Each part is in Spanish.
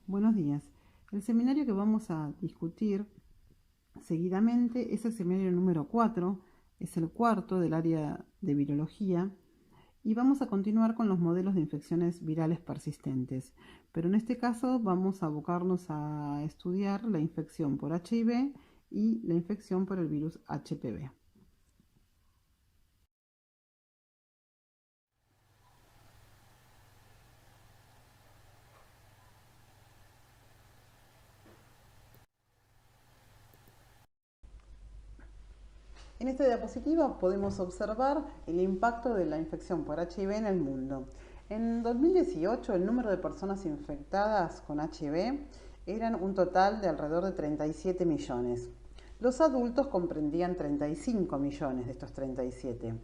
Buenos días. El seminario que vamos a discutir seguidamente es el seminario número 4, es el cuarto del área de virología y vamos a continuar con los modelos de infecciones virales persistentes. Pero en este caso vamos a abocarnos a estudiar la infección por HIV y la infección por el virus HPV. En esta diapositiva podemos observar el impacto de la infección por HIV en el mundo. En 2018 el número de personas infectadas con HIV eran un total de alrededor de 37 millones. Los adultos comprendían 35 millones de estos 37.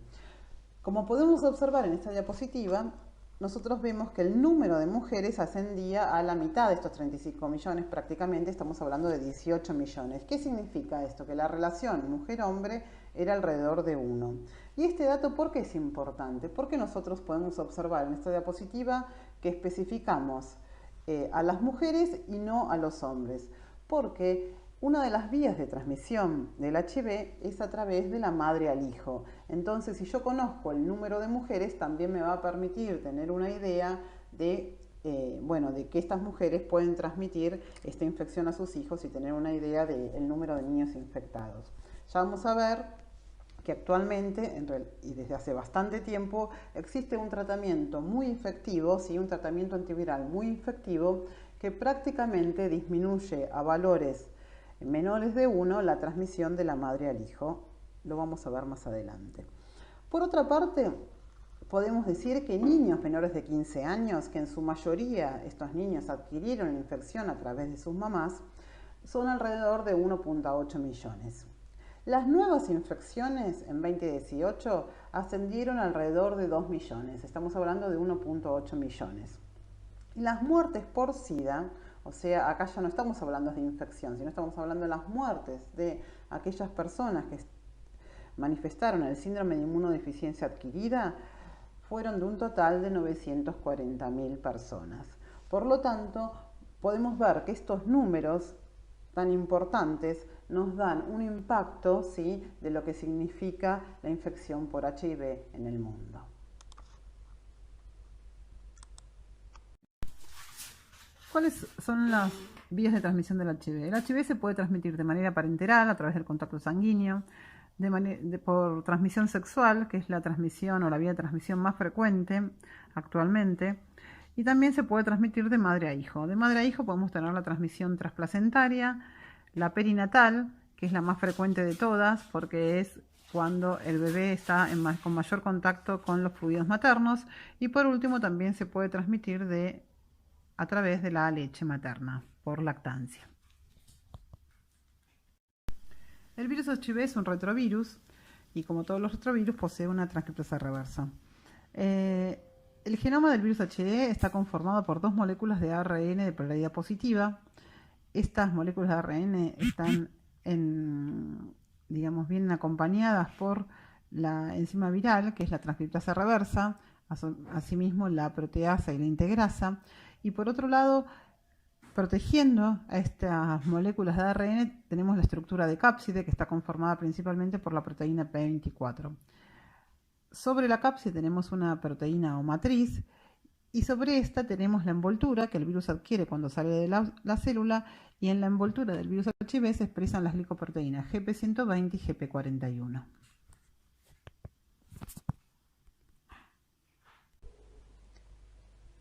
Como podemos observar en esta diapositiva, nosotros vemos que el número de mujeres ascendía a la mitad de estos 35 millones, prácticamente estamos hablando de 18 millones. ¿Qué significa esto? Que la relación mujer-hombre era alrededor de 1. Y este dato, ¿por qué es importante? Porque nosotros podemos observar en esta diapositiva que especificamos a las mujeres y no a los hombres. Porque una de las vías de transmisión del HIV es a través de la madre al hijo. Entonces, si yo conozco el número de mujeres, también me va a permitir tener una idea de de que estas mujeres pueden transmitir esta infección a sus hijos y tener una idea del número de niños infectados. Ya vamos a ver que actualmente, y desde hace bastante tiempo, existe un tratamiento muy efectivo, ¿sí? Un tratamiento antiviral muy efectivo que prácticamente disminuye a valores menores de 1 la transmisión de la madre al hijo. Lo vamos a ver más adelante. Por otra parte, podemos decir que niños menores de 15 años, que en su mayoría estos niños adquirieron la infección a través de sus mamás, son alrededor de 1,8 millones. Las nuevas infecciones en 2018 ascendieron alrededor de 2 millones, estamos hablando de 1,8 millones. Y las muertes por SIDA, o sea, acá ya no estamos hablando de infección, sino estamos hablando de las muertes de aquellas personas que manifestaron el síndrome de inmunodeficiencia adquirida, fueron de un total de 940.000 personas. Por lo tanto, podemos ver que estos números tan importantes nos dan un impacto, ¿sí?, de lo que significa la infección por HIV en el mundo. ¿Cuáles son las vías de transmisión del HIV? El HIV se puede transmitir de manera parenteral, a través del contacto sanguíneo, por transmisión sexual, que es la transmisión o la vía de transmisión más frecuente actualmente, y también se puede transmitir de madre a hijo. De madre a hijo podemos tener la transmisión transplacentaria, la perinatal, que es la más frecuente de todas, porque es cuando el bebé está con mayor contacto con los fluidos maternos, y por último también se puede transmitir a través de la leche materna, por lactancia. El virus HIV es un retrovirus y, como todos los retrovirus, posee una transcriptasa reversa. El genoma del virus HIV está conformado por 2 moléculas de ARN de polaridad positiva. Estas moléculas de ARN están bien acompañadas por la enzima viral, que es la transcriptasa reversa, asimismo la proteasa y la integrasa, y por otro lado, protegiendo a estas moléculas de ARN, tenemos la estructura de cápside, que está conformada principalmente por la proteína P24. Sobre la cápside tenemos una proteína o matriz, y sobre esta tenemos la envoltura que el virus adquiere cuando sale de la célula, y en la envoltura del virus HIV se expresan las glicoproteínas GP120 y GP41.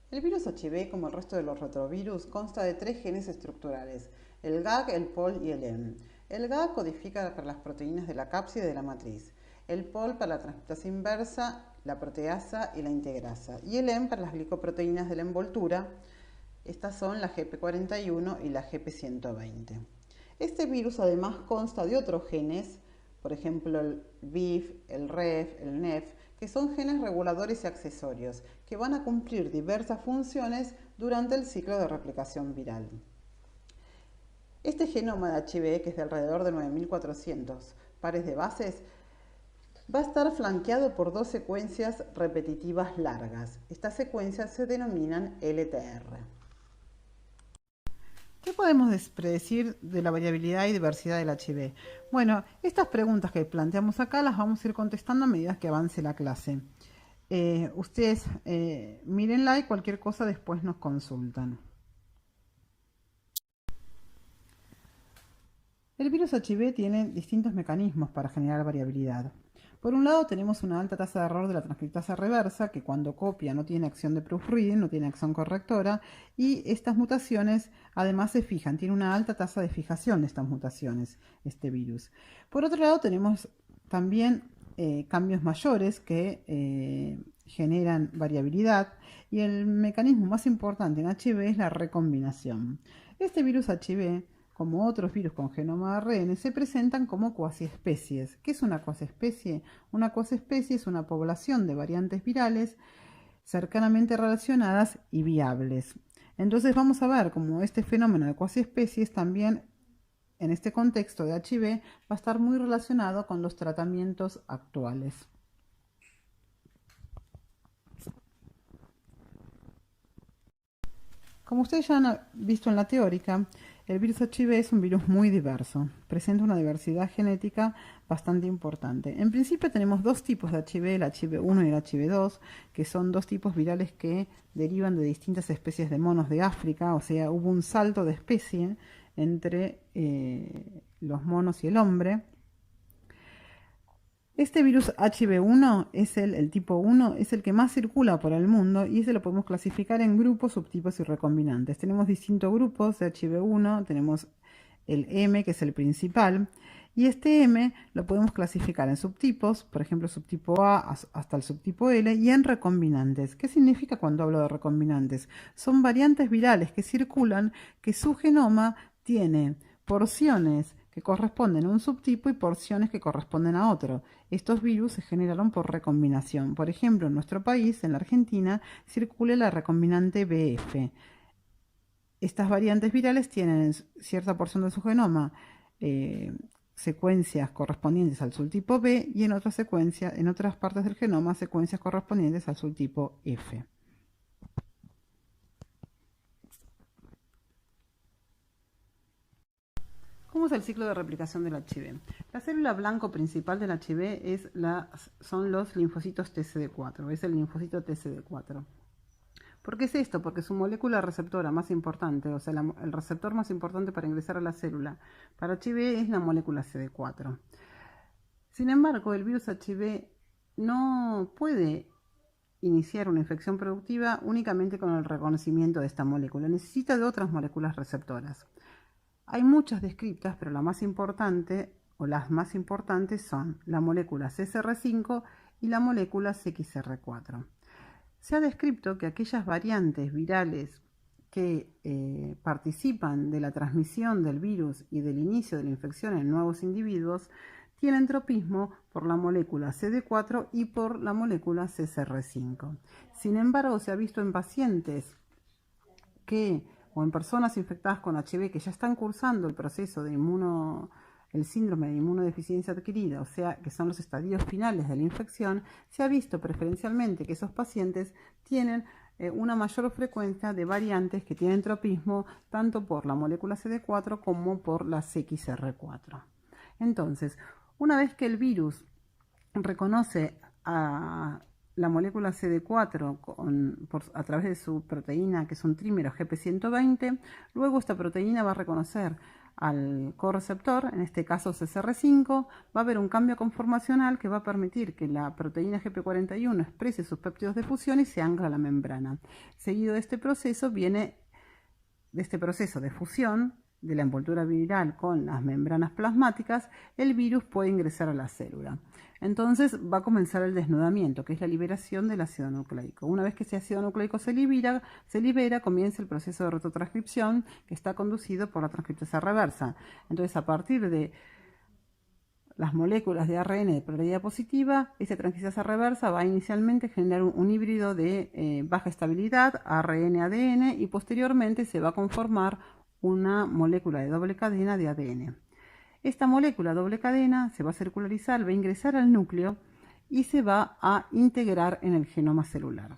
El virus HIV, como el resto de los retrovirus, consta de 3 genes estructurales: el GAG, el POL y el EM. El GAG codifica para las proteínas de la cápside de la matriz, el POL para la transcriptasa inversa, la proteasa y la integrasa, y el EM para las glicoproteínas de la envoltura. Estas son la GP41 y la GP120. Este virus además consta de otros genes, por ejemplo el BIF, el REF, el NEF, que son genes reguladores y accesorios, que van a cumplir diversas funciones durante el ciclo de replicación viral. Este genoma de HIV, que es de alrededor de 9.400 pares de bases, va a estar flanqueado por 2 secuencias repetitivas largas. Estas secuencias se denominan LTR. ¿Qué podemos predecir de la variabilidad y diversidad del HIV? Bueno, estas preguntas que planteamos acá las vamos a ir contestando a medida que avance la clase. Ustedes mírenla y cualquier cosa después nos consultan. El virus HIV tiene distintos mecanismos para generar variabilidad. Por un lado tenemos una alta tasa de error de la transcriptasa reversa, que cuando copia no tiene acción de proofreading, no tiene acción correctora, y estas mutaciones además se fijan, tiene una alta tasa de fijación de estas mutaciones, este virus. Por otro lado tenemos también cambios mayores que generan variabilidad, y el mecanismo más importante en HIV es la recombinación. Este virus HIV, como otros virus con genoma ARN, se presentan como cuasiespecies. ¿Qué es una cuasiespecie? Una cuasiespecie es una población de variantes virales cercanamente relacionadas y viables. Entonces vamos a ver cómo este fenómeno de cuasiespecies también en este contexto de HIV va a estar muy relacionado con los tratamientos actuales. Como ustedes ya han visto en la teórica, el virus HIV es un virus muy diverso, presenta una diversidad genética bastante importante. En principio tenemos dos tipos de HIV, el HIV1 y el HIV2, que son dos tipos virales que derivan de distintas especies de monos de África, o sea, hubo un salto de especie entre los monos y el hombre. Este virus HIV1 es el tipo 1, es el que más circula por el mundo y ese lo podemos clasificar en grupos, subtipos y recombinantes. Tenemos distintos grupos de HIV1, tenemos el M, que es el principal, y este M lo podemos clasificar en subtipos, por ejemplo, subtipo A hasta el subtipo L, y en recombinantes. ¿Qué significa cuando hablo de recombinantes? Son variantes virales que circulan, que su genoma tiene porciones que corresponden a un subtipo y porciones que corresponden a otro. Estos virus se generaron por recombinación. Por ejemplo, en nuestro país, en la Argentina, circula la recombinante BF. Estas variantes virales tienen en cierta porción de su genoma secuencias correspondientes al subtipo B y en otras partes del genoma, secuencias correspondientes al subtipo F. ¿Cómo es el ciclo de replicación del HIV? La célula blanco principal del HIV son los linfocitos TCD4, es el linfocito TCD4. ¿Por qué es esto? Porque su molécula receptora más importante, o sea, el receptor más importante para ingresar a la célula para HIV es la molécula CD4. Sin embargo, el virus HIV no puede iniciar una infección productiva únicamente con el reconocimiento de esta molécula, necesita de otras moléculas receptoras. Hay muchas descritas, pero la más importante o las más importantes son la molécula CCR5 y la molécula CXR4. Se ha descrito que aquellas variantes virales que participan de la transmisión del virus y del inicio de la infección en nuevos individuos tienen tropismo por la molécula CD4 y por la molécula CCR5. Sin embargo, se ha visto en pacientes o en personas infectadas con HIV que ya están cursando el proceso de el síndrome de inmunodeficiencia adquirida, o sea, que son los estadios finales de la infección, se ha visto preferencialmente que esos pacientes tienen una mayor frecuencia de variantes que tienen tropismo tanto por la molécula CD4 como por la CXR4. Entonces, una vez que el virus reconoce a la molécula CD4 a través de su proteína, que es un trímero GP120, luego esta proteína va a reconocer al correceptor, en este caso CCR5, va a haber un cambio conformacional que va a permitir que la proteína GP41 exprese sus péptidos de fusión y se ancla a la membrana. Seguido de este proceso de fusión de la envoltura viral con las membranas plasmáticas, el virus puede ingresar a la célula. Entonces va a comenzar el desnudamiento, que es la liberación del ácido nucleico. Una vez que ese ácido nucleico se libera, comienza el proceso de retrotranscripción que está conducido por la transcriptasa reversa. Entonces, a partir de las moléculas de ARN de polaridad positiva, esa transcriptasa reversa va a inicialmente generar un híbrido de baja estabilidad, ARN-ADN, y posteriormente se va a conformar una molécula de doble cadena de ADN. Esta molécula doble cadena se va a circularizar, va a ingresar al núcleo y se va a integrar en el genoma celular.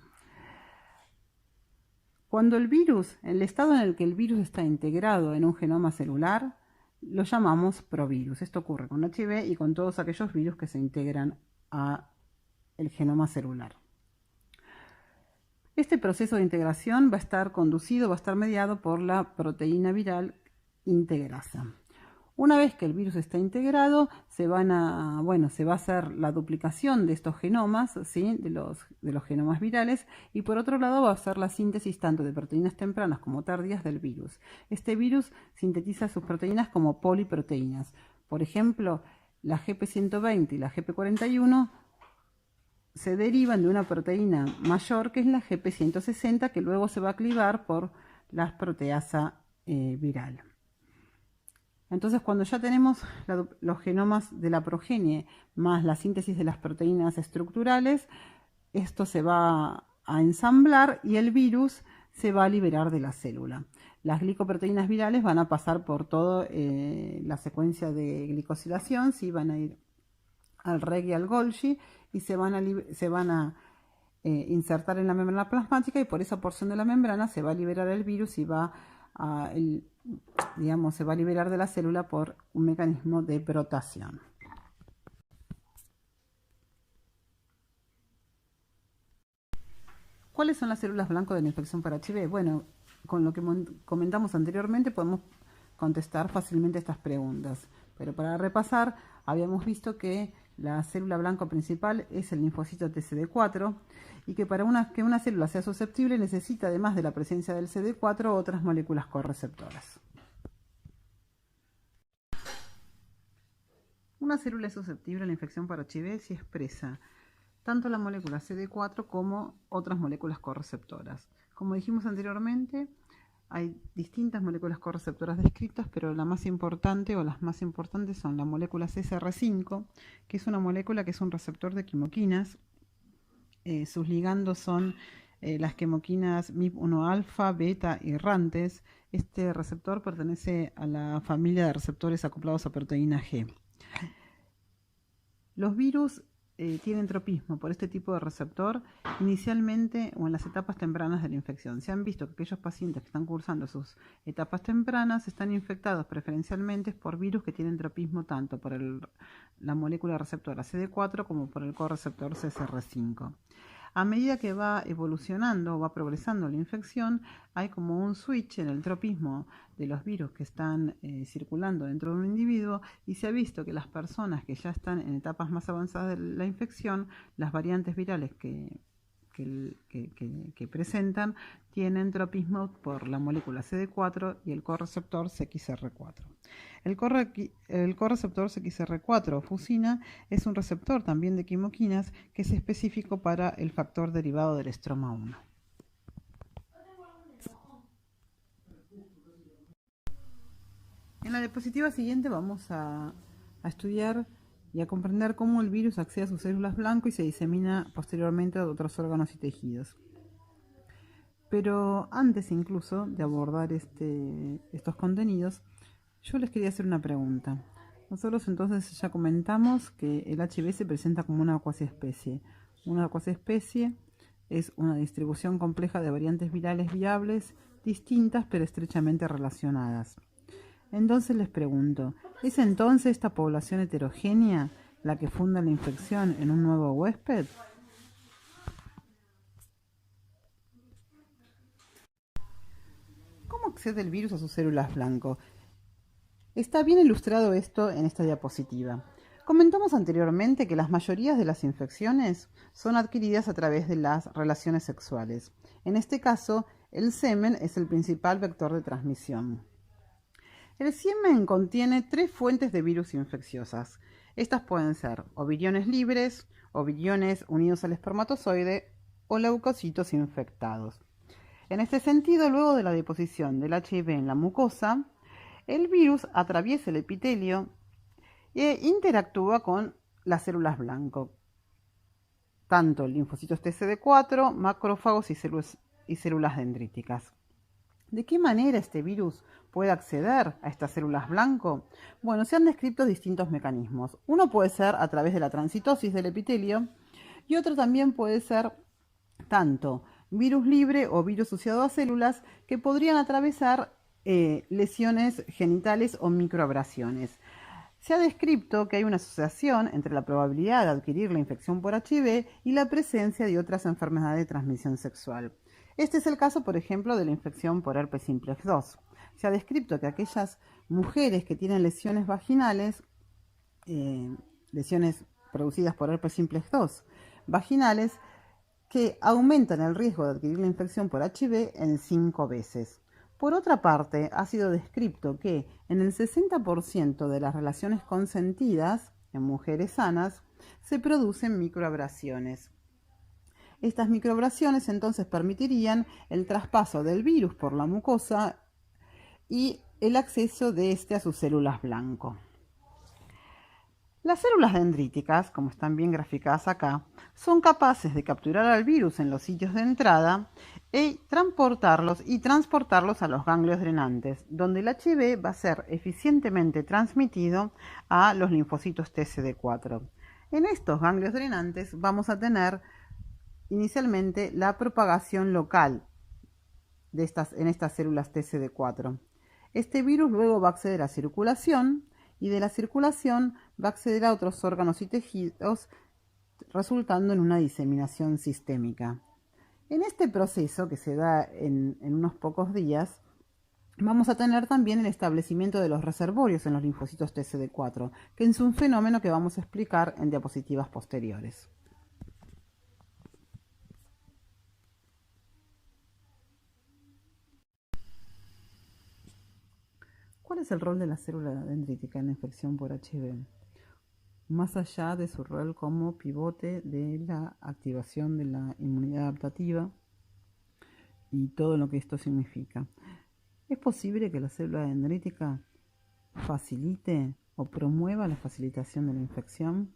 Cuando el estado en el que el virus está integrado en un genoma celular, lo llamamos provirus. Esto ocurre con HIV y con todos aquellos virus que se integran a el genoma celular. Este proceso de integración va a estar mediado por la proteína viral integrasa. Una vez que el virus está integrado, se va a hacer la duplicación de estos genomas, ¿sí? de los genomas virales, y por otro lado va a hacer la síntesis tanto de proteínas tempranas como tardías del virus. Este virus sintetiza sus proteínas como poliproteínas. Por ejemplo, la GP120 y la GP41 se derivan de una proteína mayor que es la GP160, que luego se va a clivar por la proteasa viral. Entonces, cuando ya tenemos los genomas de la progenie más la síntesis de las proteínas estructurales, esto se va a ensamblar y el virus se va a liberar de la célula. Las glicoproteínas virales van a pasar por toda la secuencia de glicosilación, ¿sí? Van a ir al Reg y al Golgi y se van a insertar en la membrana plasmática, y por esa porción de la membrana se va a liberar el virus y se va a liberar de la célula por un mecanismo de brotación. ¿Cuáles son las células blanco de la infección por HIV? Bueno, con lo que comentamos anteriormente podemos contestar fácilmente estas preguntas. Pero para repasar, habíamos visto que la célula blanco principal es el linfocito TCD4 y que para que una célula sea susceptible necesita, además de la presencia del CD4, otras moléculas correceptoras. Una célula es susceptible a la infección por HIV si expresa tanto la molécula CD4 como otras moléculas correceptoras. Como dijimos anteriormente, hay distintas moléculas correceptoras descritas, pero la más importante o las más importantes son la molécula CSR5, que es una molécula que es un receptor de quimoquinas. Sus ligandos son las quimoquinas MIP1-alfa, beta y RANTES. Este receptor pertenece a la familia de receptores acoplados a proteína G. Los virus tienen tropismo por este tipo de receptor inicialmente o en las etapas tempranas de la infección. Se han visto que aquellos pacientes que están cursando sus etapas tempranas están infectados preferencialmente por virus que tienen tropismo tanto por la molécula receptora CD4 como por el correceptor CSR5. A medida que va evolucionando o va progresando la infección, hay como un switch en el tropismo de los virus que están circulando dentro de un individuo, y se ha visto que las personas que ya están en etapas más avanzadas de la infección, las variantes virales que presentan tienen tropismo por la molécula CD4 y el correceptor CXR4. El correceptor CXR4 fusina es un receptor también de quimoquinas que es específico para el factor derivado del estroma 1. En la diapositiva siguiente vamos a estudiar y a comprender cómo el virus accede a sus células blanco y se disemina posteriormente a otros órganos y tejidos. Pero antes incluso de abordar estos contenidos, yo les quería hacer una pregunta. Nosotros entonces ya comentamos que el HIV se presenta como una cuasiespecie. Una cuasiespecie es una distribución compleja de variantes virales viables, distintas pero estrechamente relacionadas. Entonces les pregunto, ¿es entonces esta población heterogénea la que funda la infección en un nuevo huésped? ¿Cómo accede el virus a sus células blanco? Está bien ilustrado esto en esta diapositiva. Comentamos anteriormente que las mayorías de las infecciones son adquiridas a través de las relaciones sexuales. En este caso, el semen es el principal vector de transmisión. El semen contiene 3 fuentes de virus infecciosas. Estas pueden ser o viriones libres, o viriones unidos al espermatozoide, o leucocitos infectados. En este sentido, luego de la deposición del HIV en la mucosa, el virus atraviesa el epitelio e interactúa con las células blanco, tanto linfocitos TCD4, macrófagos y células dendríticas. ¿De qué manera este virus puede acceder a estas células blanco? Bueno, se han descrito distintos mecanismos. Uno puede ser a través de la transitosis del epitelio y otro también puede ser tanto virus libre o virus asociado a células que podrían atravesar lesiones genitales o microabrasiones. Se ha descrito que hay una asociación entre la probabilidad de adquirir la infección por HIV y la presencia de otras enfermedades de transmisión sexual. Este es el caso, por ejemplo, de la infección por herpes simplex 2. Se ha descrito que aquellas mujeres que tienen lesiones vaginales, lesiones producidas por herpes simplex 2 vaginales, que aumentan el riesgo de adquirir la infección por HIV en 5 veces. Por otra parte, ha sido descrito que en el 60% de las relaciones consentidas en mujeres sanas se producen microabrasiones. Estas microabrasiones entonces permitirían el traspaso del virus por la mucosa y el acceso de este a sus células blanco. Las células dendríticas, como están bien graficadas acá, son capaces de capturar al virus en los sitios de entrada y transportarlos a los ganglios drenantes, donde el HIV va a ser eficientemente transmitido a los linfocitos TCD4. En estos ganglios drenantes vamos a tener inicialmente la propagación local en estas células TCD4. Este virus luego va a acceder a circulación y de la circulación va a acceder a otros órganos y tejidos, resultando en una diseminación sistémica. En este proceso, que se da en unos pocos días, vamos a tener también el establecimiento de los reservorios en los linfocitos TCD4, que es un fenómeno que vamos a explicar en diapositivas posteriores. ¿Cuál es el rol de la célula dendrítica en la infección por HIV? Más allá de su rol como pivote de la activación de la inmunidad adaptativa y todo lo que esto significa, ¿es posible que la célula dendrítica facilite o promueva la facilitación de la infección?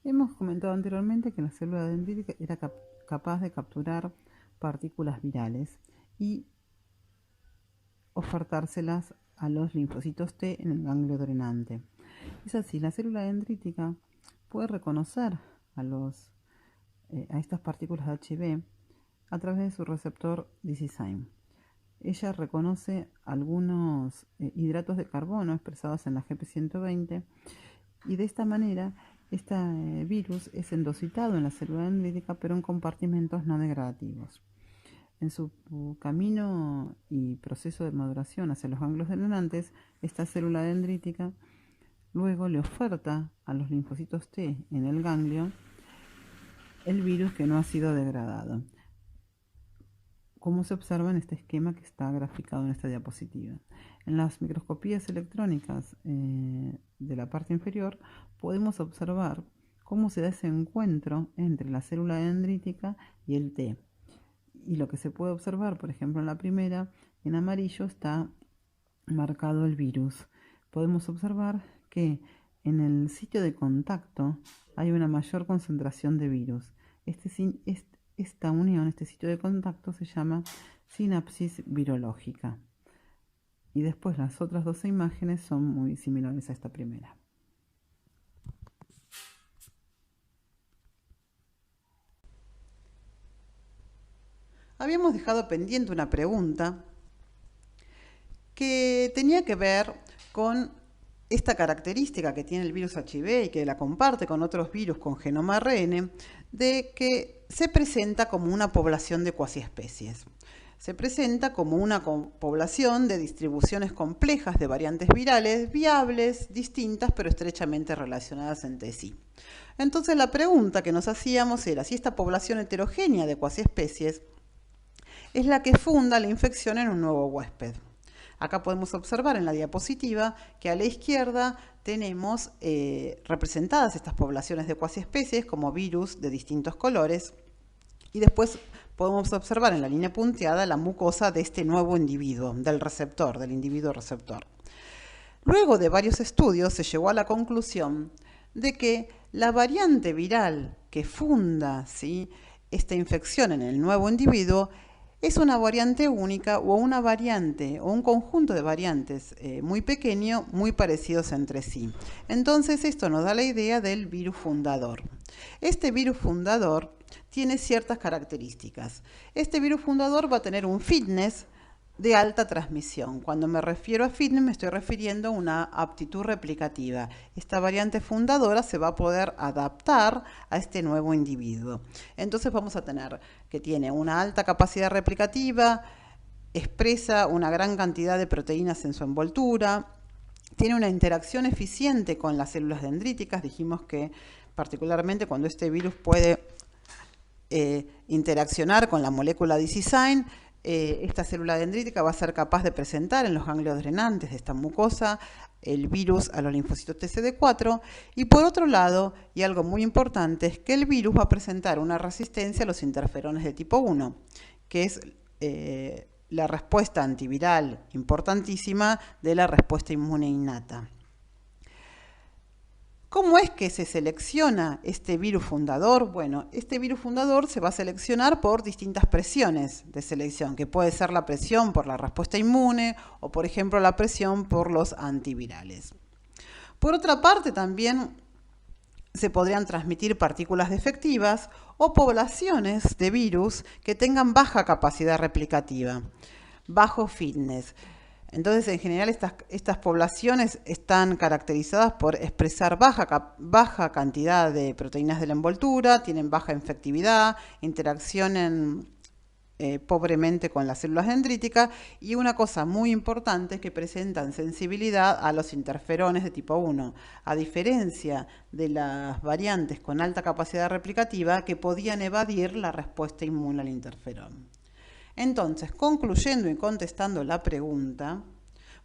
Hemos comentado anteriormente que la célula dendrítica era capaz de capturar partículas virales y ofertárselas a los linfocitos T en el ganglio drenante. Es así, la célula dendrítica puede reconocer a estas partículas de HIV a través de su receptor Disizyme. Ella reconoce algunos hidratos de carbono expresados en la GP120 y de esta manera este virus es endocitado en la célula dendrítica pero en compartimentos no degradativos. En su camino y proceso de maduración hacia los ganglios drenantes, esta célula dendrítica luego le oferta a los linfocitos T en el ganglio el virus que no ha sido degradado, como se observa en este esquema que está graficado en esta diapositiva. En las microscopías electrónicas de la parte inferior podemos observar cómo se da ese encuentro entre la célula dendrítica y el T. Y lo que se puede observar, por ejemplo, en la primera, en amarillo está marcado el virus. Podemos observar que en el sitio de contacto hay una mayor concentración de virus. Esta unión, este sitio de contacto se llama sinapsis virológica. Y después las otras 12 imágenes son muy similares a esta primera. Habíamos dejado pendiente una pregunta que tenía que ver con esta característica que tiene el virus HIV y que la comparte con otros virus con genoma ARN, de que se presenta como una población de cuasiespecies. Se presenta como una población de distribuciones complejas de variantes virales viables, distintas pero estrechamente relacionadas entre sí. Entonces la pregunta que nos hacíamos era si esta población heterogénea de cuasiespecies es la que funda la infección en un nuevo huésped. Acá podemos observar en la diapositiva que a la izquierda tenemos representadas estas poblaciones de cuasiespecies como virus de distintos colores y después podemos observar en la línea punteada la mucosa de este nuevo individuo, del individuo receptor. Luego de varios estudios se llegó a la conclusión de que la variante viral que funda esta infección en el nuevo individuo es una variante única o una variante o un conjunto de variantes muy pequeño, muy parecidos entre sí. Entonces esto nos da la idea del virus fundador. Este virus fundador tiene ciertas características. Este virus fundador va a tener un fitness de alta transmisión. Cuando me refiero a fitness me estoy refiriendo a una aptitud replicativa. Esta variante fundadora se va a poder adaptar a este nuevo individuo. Entonces vamos a tener que tiene una alta capacidad replicativa, expresa una gran cantidad de proteínas en su envoltura, tiene una interacción eficiente con las células dendríticas. Dijimos que particularmente cuando este virus puede interaccionar con la molécula D-cysteine, esta célula dendrítica va a ser capaz de presentar en los ganglios drenantes de esta mucosa el virus a los linfocitos TCD4. Y por otro lado, y algo muy importante, es que el virus va a presentar una resistencia a los interferones de tipo 1, que es la respuesta antiviral importantísima de la respuesta inmune innata. ¿Cómo es que se selecciona este virus fundador? Bueno, este virus fundador se va a seleccionar por distintas presiones de selección, que puede ser la presión por la respuesta inmune o, por ejemplo, la presión por los antivirales. Por otra parte, también se podrían transmitir partículas defectivas o poblaciones de virus que tengan baja capacidad replicativa, bajo fitness. Entonces, en general, estas poblaciones están caracterizadas por expresar baja cantidad de proteínas de la envoltura, tienen baja infectividad, interaccionan pobremente con las células dendríticas, y una cosa muy importante es que presentan sensibilidad a los interferones de tipo 1, a diferencia de las variantes con alta capacidad replicativa que podían evadir la respuesta inmune al interferón. Entonces, concluyendo y contestando la pregunta,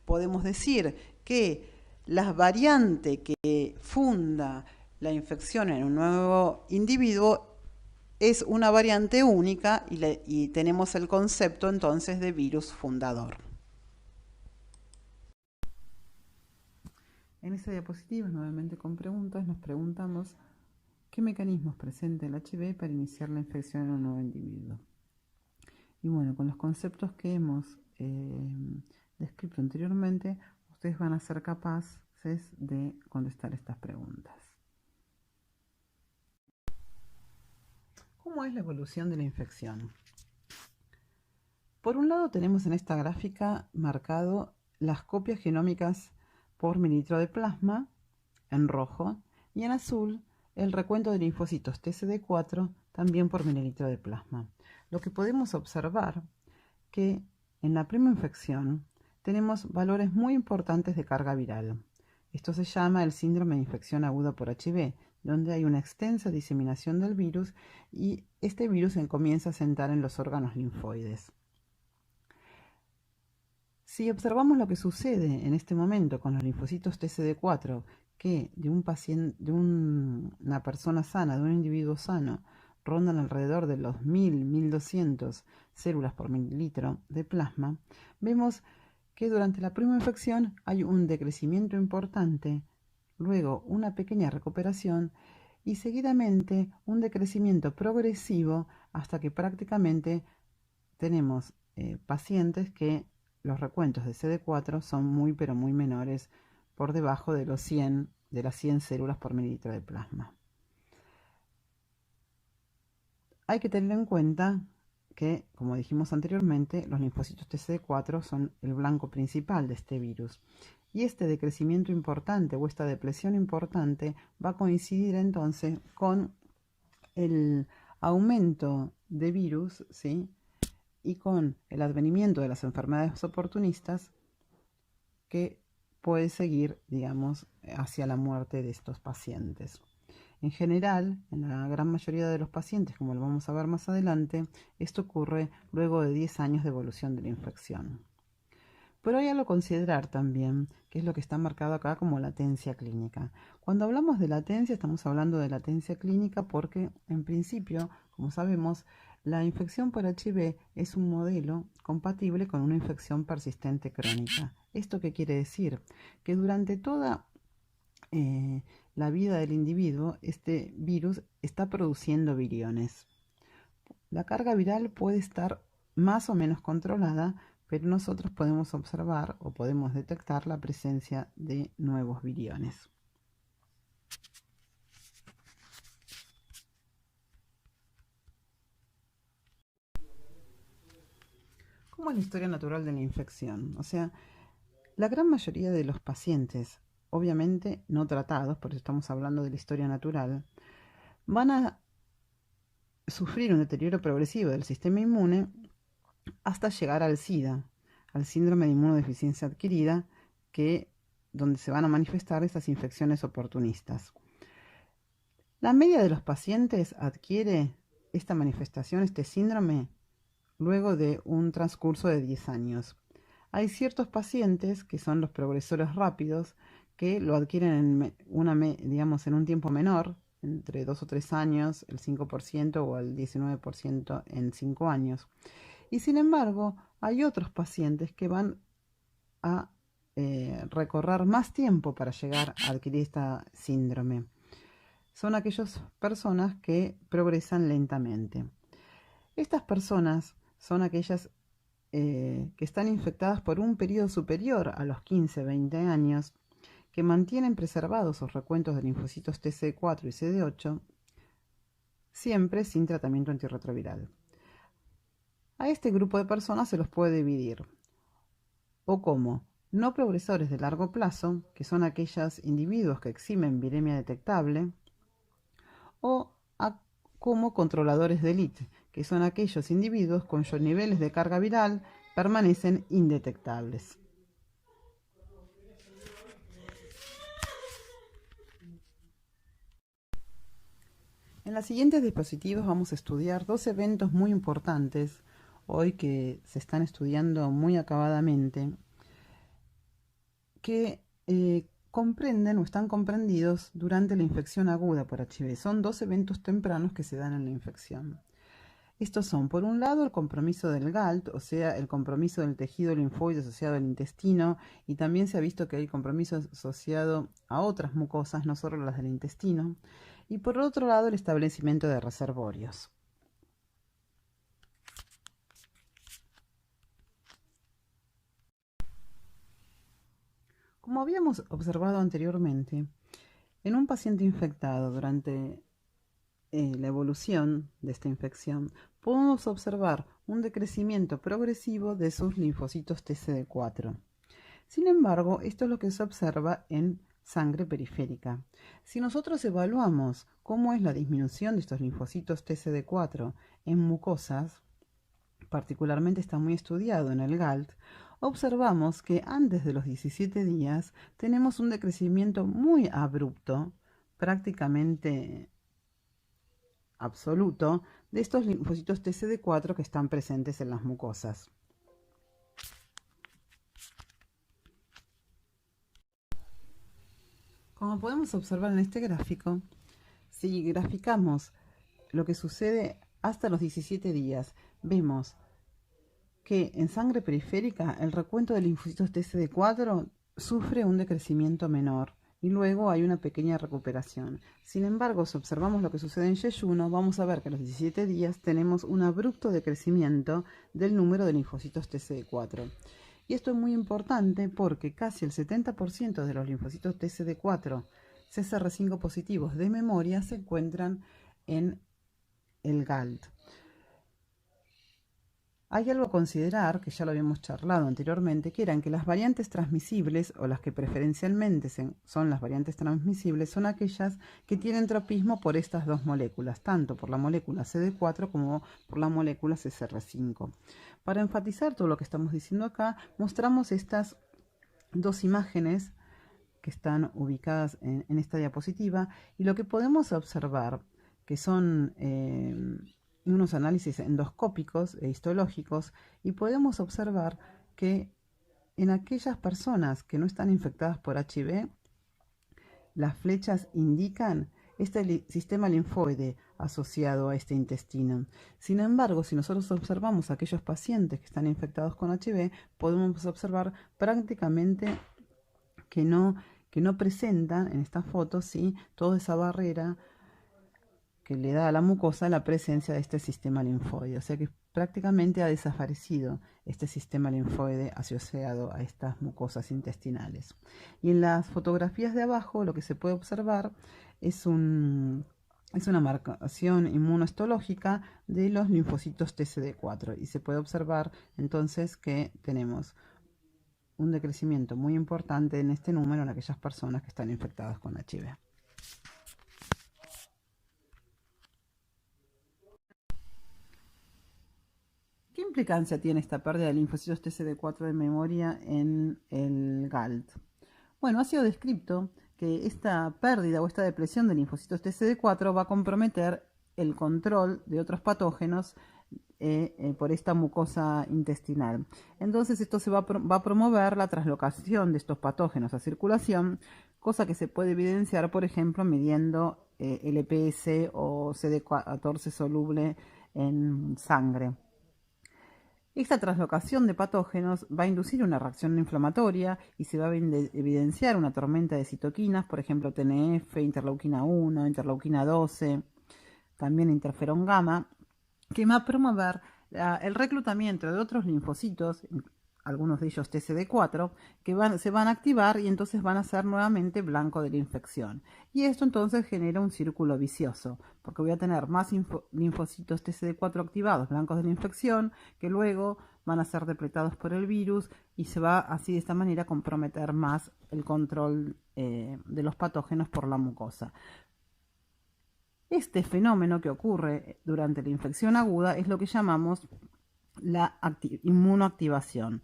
podemos decir que la variante que funda la infección en un nuevo individuo es una variante única y tenemos el concepto entonces de virus fundador. En esta diapositiva, nuevamente con preguntas, nos preguntamos qué mecanismos presenta el HIV para iniciar la infección en un nuevo individuo. Y bueno, con los conceptos que hemos descrito anteriormente, ustedes van a ser capaces de contestar estas preguntas. ¿Cómo es la evolución de la infección? Por un lado tenemos en esta gráfica marcado las copias genómicas por mililitro de plasma en rojo y en azul el recuento de linfocitos TCD4 también por mililitro de plasma. Lo que podemos observar que en la primera infección tenemos valores muy importantes de carga viral. Esto se llama el síndrome de infección aguda por HIV, donde hay una extensa diseminación del virus y este virus se comienza a sentar en los órganos linfoides. Si observamos lo que sucede en este momento con los linfocitos TCD4, que de una persona sana, de un individuo sano, rondan alrededor de los 1000-1200 células por mililitro de plasma, vemos que durante la primera infección hay un decrecimiento importante, luego una pequeña recuperación y seguidamente un decrecimiento progresivo hasta que prácticamente tenemos pacientes que los recuentos de CD4 son muy pero muy menores, por debajo de las 100 células por mililitro de plasma. Hay que tener en cuenta que, como dijimos anteriormente, los linfocitos TCD4 son el blanco principal de este virus. Y este decrecimiento importante o esta depresión importante va a coincidir entonces con el aumento de virus, ¿sí?, y con el advenimiento de las enfermedades oportunistas que puede seguir, digamos, hacia la muerte de estos pacientes. En general, en la gran mayoría de los pacientes, como lo vamos a ver más adelante, esto ocurre luego de 10 años de evolución de la infección. Pero hay algo a considerar también, que es lo que está marcado acá como latencia clínica. Cuando hablamos de latencia, estamos hablando de latencia clínica porque, en principio, como sabemos, la infección por HIV es un modelo compatible con una infección persistente crónica. ¿Esto qué quiere decir? Que durante toda la vida del individuo, este virus está produciendo viriones. La carga viral puede estar más o menos controlada, pero nosotros podemos observar o podemos detectar la presencia de nuevos viriones. ¿Cómo es la historia natural de la infección? O sea, la gran mayoría de los pacientes, obviamente no tratados, por eso estamos hablando de la historia natural, van a sufrir un deterioro progresivo del sistema inmune hasta llegar al SIDA, al síndrome de inmunodeficiencia adquirida, donde se van a manifestar estas infecciones oportunistas. La media de los pacientes adquiere esta manifestación, este síndrome, luego de un transcurso de 10 años. Hay ciertos pacientes que son los progresores rápidos que lo adquieren en un tiempo menor, entre 2 o 3 años, el 5% o el 19% en 5 años. Y sin embargo, hay otros pacientes que van a recorrer más tiempo para llegar a adquirir esta síndrome. Son aquellas personas que progresan lentamente. Estas personas son aquellas que están infectadas por un periodo superior a los 15-20 años, que mantienen preservados sus recuentos de linfocitos TCD4 y CD8, siempre sin tratamiento antirretroviral. A este grupo de personas se los puede dividir o como no progresores de largo plazo, que son aquellos individuos que exhiben viremia detectable, o como controladores de élite, que son aquellos individuos cuyos niveles de carga viral permanecen indetectables. En las siguientes diapositivas vamos a estudiar dos eventos muy importantes hoy que se están estudiando muy acabadamente, que comprenden o están comprendidos durante la infección aguda por HIV. Son dos eventos tempranos que se dan en la infección. Estos son, por un lado, el compromiso del GALT, o sea, el compromiso del tejido linfoide asociado al intestino, y también se ha visto que hay compromiso asociado a otras mucosas, no solo las del intestino, y por otro lado, el establecimiento de reservorios. Como habíamos observado anteriormente, en un paciente infectado durante la evolución de esta infección, podemos observar un decrecimiento progresivo de sus linfocitos TCD4. Sin embargo, esto es lo que se observa en sangre periférica. Si nosotros evaluamos cómo es la disminución de estos linfocitos TCD4 en mucosas, particularmente está muy estudiado en el GALT, observamos que antes de los 17 días tenemos un decrecimiento muy abrupto, prácticamente absoluto, de estos linfocitos TCD4 que están presentes en las mucosas. Como podemos observar en este gráfico, si graficamos lo que sucede hasta los 17 días, vemos que en sangre periférica el recuento de linfocitos TCD4 sufre un decrecimiento menor y luego hay una pequeña recuperación. Sin embargo, si observamos lo que sucede en yeyuno, vamos a ver que a los 17 días tenemos un abrupto decrecimiento del número de linfocitos TCD4. Y esto es muy importante porque casi el 70% de los linfocitos TCD4 CCR5 positivos de memoria se encuentran en el GALT. Hay algo a considerar, que ya lo habíamos charlado anteriormente, que eran que las variantes transmisibles, o las que preferencialmente son las variantes transmisibles, son aquellas que tienen tropismo por estas dos moléculas, tanto por la molécula CD4 como por la molécula CCR5. Para enfatizar todo lo que estamos diciendo acá, mostramos estas dos imágenes que están ubicadas en esta diapositiva, y lo que podemos observar, que son unos análisis endoscópicos e histológicos, y podemos observar que en aquellas personas que no están infectadas por HIV, las flechas indican este sistema linfoide asociado a este intestino. Sin embargo, si nosotros observamos a aquellos pacientes que están infectados con HIV, podemos observar prácticamente que no presentan en esta foto, ¿sí?, toda esa barrera que le da a la mucosa la presencia de este sistema linfoide. O sea que prácticamente ha desaparecido este sistema linfoide asociado a estas mucosas intestinales. Y en las fotografías de abajo lo que se puede observar es un Es una marcación inmunohistológica de los linfocitos TCD4 y se puede observar entonces que tenemos un decrecimiento muy importante en este número en aquellas personas que están infectadas con HIV. ¿Qué implicancia tiene esta pérdida de linfocitos TCD4 de memoria en el GALT? Bueno, ha sido descrito que esta pérdida o esta depresión de linfocitos TCD4 va a comprometer el control de otros patógenos por esta mucosa intestinal. Entonces esto va a promover la translocación de estos patógenos a circulación, cosa que se puede evidenciar, por ejemplo, midiendo el EPS o CD14 soluble en sangre. Esta translocación de patógenos va a inducir una reacción inflamatoria y se va a evidenciar una tormenta de citoquinas, por ejemplo TNF, interleuquina 1, interleuquina 12, también interferón gamma, que va a promover el reclutamiento de otros linfocitos, algunos de ellos TCD4, que se van a activar y entonces van a ser nuevamente blanco de la infección. Y esto entonces genera un círculo vicioso, porque voy a tener más linfocitos TCD4 activados, blancos de la infección, que luego van a ser depletados por el virus y se va así de esta manera a comprometer más el control de los patógenos por la mucosa. Este fenómeno que ocurre durante la infección aguda es lo que llamamos la inmunoactivación.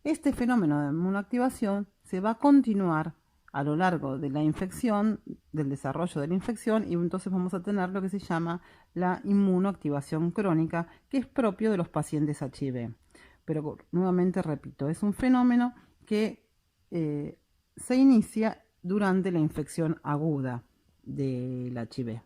Este fenómeno de inmunoactivación se va a continuar a lo largo de la infección, del desarrollo de la infección, y entonces vamos a tener lo que se llama la inmunoactivación crónica, que es propio de los pacientes HIV. Pero nuevamente repito, es un fenómeno que se inicia durante la infección aguda del HIV.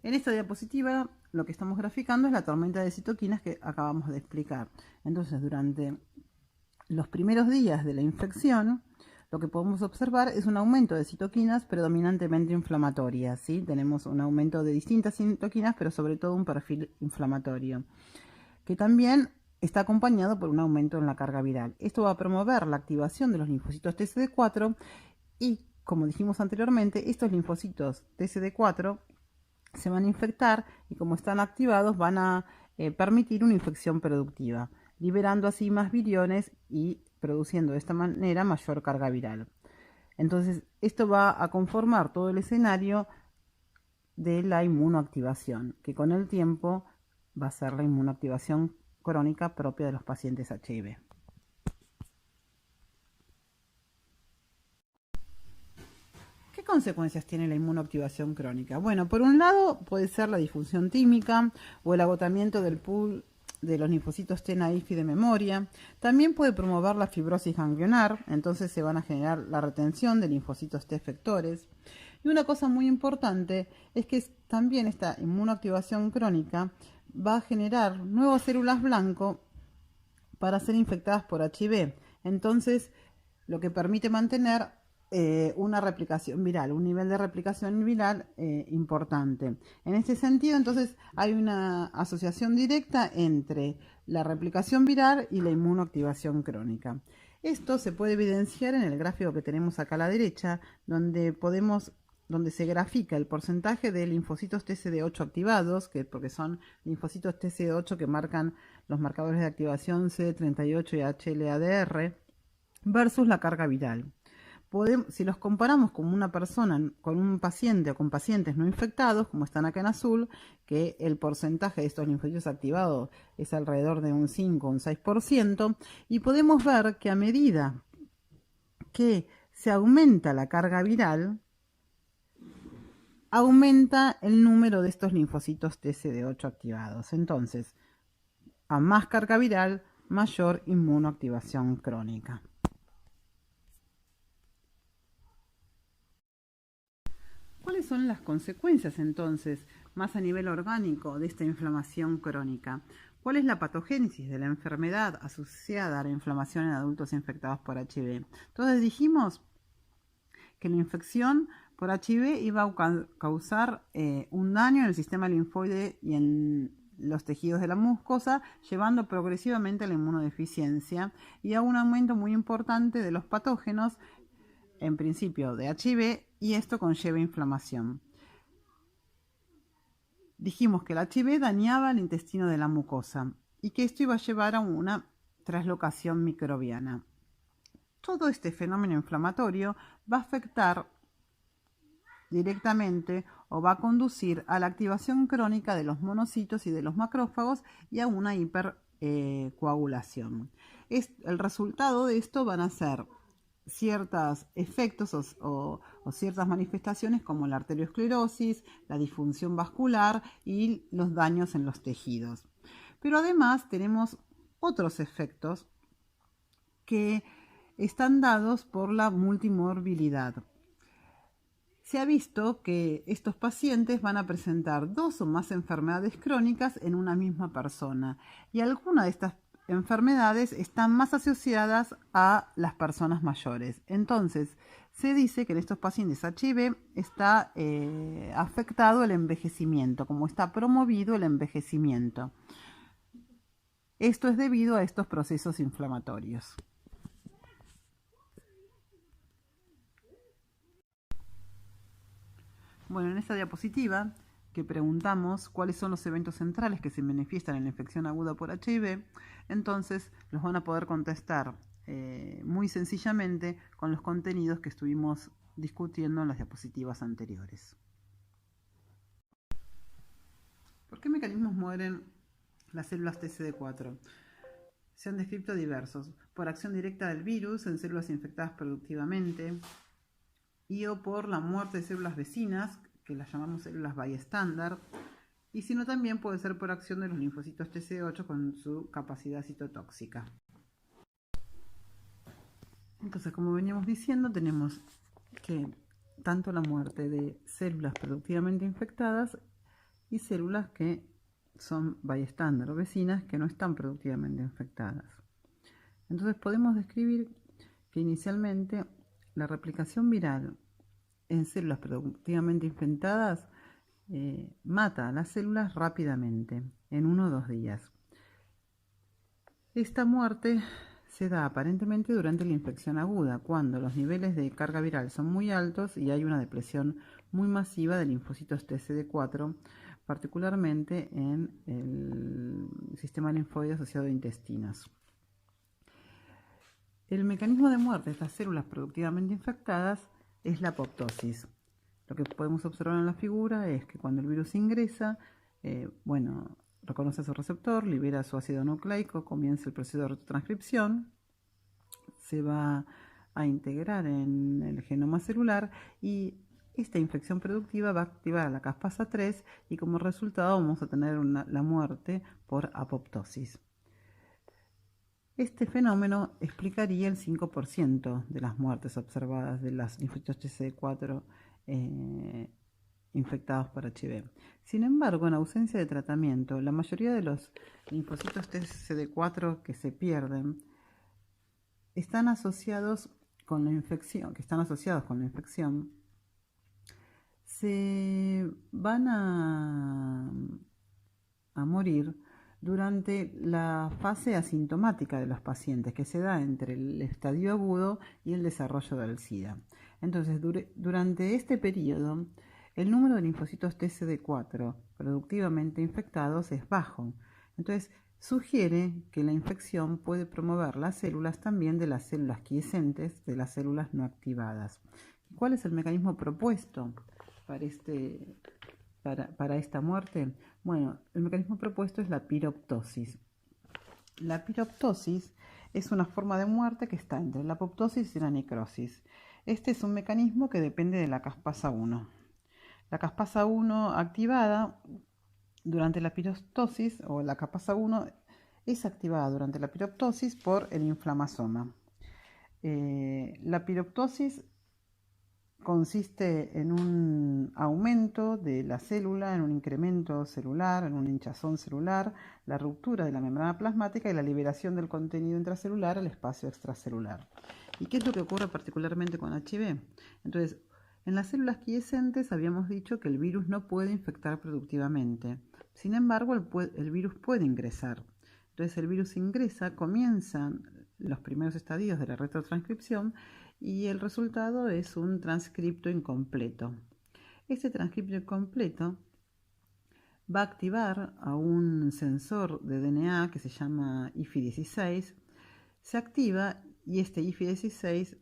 En esta diapositiva lo que estamos graficando es la tormenta de citoquinas que acabamos de explicar. Entonces, durante los primeros días de la infección, lo que podemos observar es un aumento de citoquinas predominantemente inflamatorias, ¿sí? Tenemos un aumento de distintas citoquinas, pero sobre todo un perfil inflamatorio, que también está acompañado por un aumento en la carga viral. Esto va a promover la activación de los linfocitos TCD4 y, como dijimos anteriormente, estos linfocitos TCD4 se van a infectar y, como están activados, van a permitir una infección productiva, liberando así más viriones y produciendo de esta manera mayor carga viral. Entonces, esto va a conformar todo el escenario de la inmunoactivación, que con el tiempo va a ser la inmunoactivación crónica propia de los pacientes HIV. ¿Qué consecuencias tiene la inmunoactivación crónica? Bueno, por un lado puede ser la disfunción tímica o el agotamiento del pool de los linfocitos T naïf y de memoria. También puede promover la fibrosis ganglionar, entonces se van a generar la retención de linfocitos T efectores. Y una cosa muy importante es que también esta inmunoactivación crónica va a generar nuevas células blanco para ser infectadas por HIV. Entonces, lo que permite mantener una replicación viral, un nivel de replicación viral importante. En este sentido, entonces, hay una asociación directa entre la replicación viral y la inmunoactivación crónica. Esto se puede evidenciar en el gráfico que tenemos acá a la derecha, donde se grafica el porcentaje de linfocitos TCD8 activados, porque son linfocitos TCD8 que marcan los marcadores de activación CD38 y HLA-DR, versus la carga viral. Si los comparamos con una persona, con un paciente o con pacientes no infectados, como están acá en azul, que el porcentaje de estos linfocitos activados es alrededor de un 5 o un 6%, y podemos ver que a medida que se aumenta la carga viral, aumenta el número de estos linfocitos TCD8 activados. Entonces, a más carga viral, mayor inmunoactivación crónica. ¿Cuáles son las consecuencias entonces, más a nivel orgánico, de esta inflamación crónica? ¿Cuál es la patogénesis de la enfermedad asociada a la inflamación en adultos infectados por HIV? Entonces dijimos que la infección por HIV iba a causar un daño en el sistema linfoide y en los tejidos de la mucosa, llevando progresivamente a la inmunodeficiencia y a un aumento muy importante de los patógenos en principio de HIV y esto conlleva inflamación. Dijimos que el HIV dañaba el intestino de la mucosa y que esto iba a llevar a una traslocación microbiana. Todo este fenómeno inflamatorio va a afectar directamente o va a conducir a la activación crónica de los monocitos y de los macrófagos y a una hipercoagulación. El resultado de esto van a ser ciertos efectos o ciertas manifestaciones como la arteriosclerosis, la disfunción vascular y los daños en los tejidos. Pero además tenemos otros efectos que están dados por la multimorbilidad. Se ha visto que estos pacientes van a presentar 2 o más enfermedades crónicas en una misma persona y algunas de estas enfermedades están más asociadas a las personas mayores. Entonces, se dice que en estos pacientes HIV está afectado el envejecimiento, como está promovido el envejecimiento. Esto es debido a estos procesos inflamatorios. Bueno, en esta diapositiva que preguntamos cuáles son los eventos centrales que se manifiestan en la infección aguda por HIV, entonces los van a poder contestar muy sencillamente con los contenidos que estuvimos discutiendo en las diapositivas anteriores. ¿Por qué mecanismos mueren las células TCD4? Se han descrito diversos: por acción directa del virus en células infectadas productivamente, y o por la muerte de células vecinas, que las llamamos células bystander, y sino también puede ser por acción de los linfocitos TCD8 con su capacidad citotóxica. Entonces, como veníamos diciendo, tenemos que tanto la muerte de células productivamente infectadas y células que son bystander o vecinas que no están productivamente infectadas. Entonces podemos describir que inicialmente la replicación viral en células productivamente infectadas mata a las células rápidamente, en 1 o 2 días. Esta muerte se da aparentemente durante la infección aguda, cuando los niveles de carga viral son muy altos y hay una depresión muy masiva de linfocitos TCD4, particularmente en el sistema linfoide asociado a intestinos. El mecanismo de muerte de estas células productivamente infectadas es la apoptosis. Lo que podemos observar en la figura es que cuando el virus ingresa, reconoce su receptor, libera su ácido nucleico, comienza el proceso de retrotranscripción, se va a integrar en el genoma celular y esta infección productiva va a activar a la caspasa 3 y como resultado vamos a tener la muerte por apoptosis. Este fenómeno explicaría el 5% de las muertes observadas de los linfocitos TCD4 infectados por HIV. Sin embargo, en ausencia de tratamiento, la mayoría de los linfocitos TCD4 que se pierden están asociados con la infección, se van a morir durante la fase asintomática de los pacientes, que se da entre el estadio agudo y el desarrollo del SIDA. Entonces, durante este periodo, el número de linfocitos TCD4 productivamente infectados es bajo. Entonces, sugiere que la infección puede promover las células también de las células quiescentes, de las células no activadas. ¿Cuál es el mecanismo propuesto para esta muerte? Bueno, el mecanismo propuesto es la piroptosis. La piroptosis es una forma de muerte que está entre la apoptosis y la necrosis. Este es un mecanismo que depende de la caspasa 1. La caspasa 1 activada durante la piroptosis, o la caspasa 1 es activada durante la piroptosis por el inflamasoma. La piroptosis consiste en un aumento de la célula, en un incremento celular, en un hinchazón celular, la ruptura de la membrana plasmática y la liberación del contenido intracelular al espacio extracelular. ¿Y qué es lo que ocurre particularmente con HIV? Entonces, en las células quiescentes habíamos dicho que el virus no puede infectar productivamente. Sin embargo, el virus puede ingresar. Entonces, el virus ingresa, comienzan los primeros estadios de la retrotranscripción y el resultado es un transcripto incompleto. Este transcripto incompleto va a activar a un sensor de DNA que se llama IFI16. Se activa y este IFI16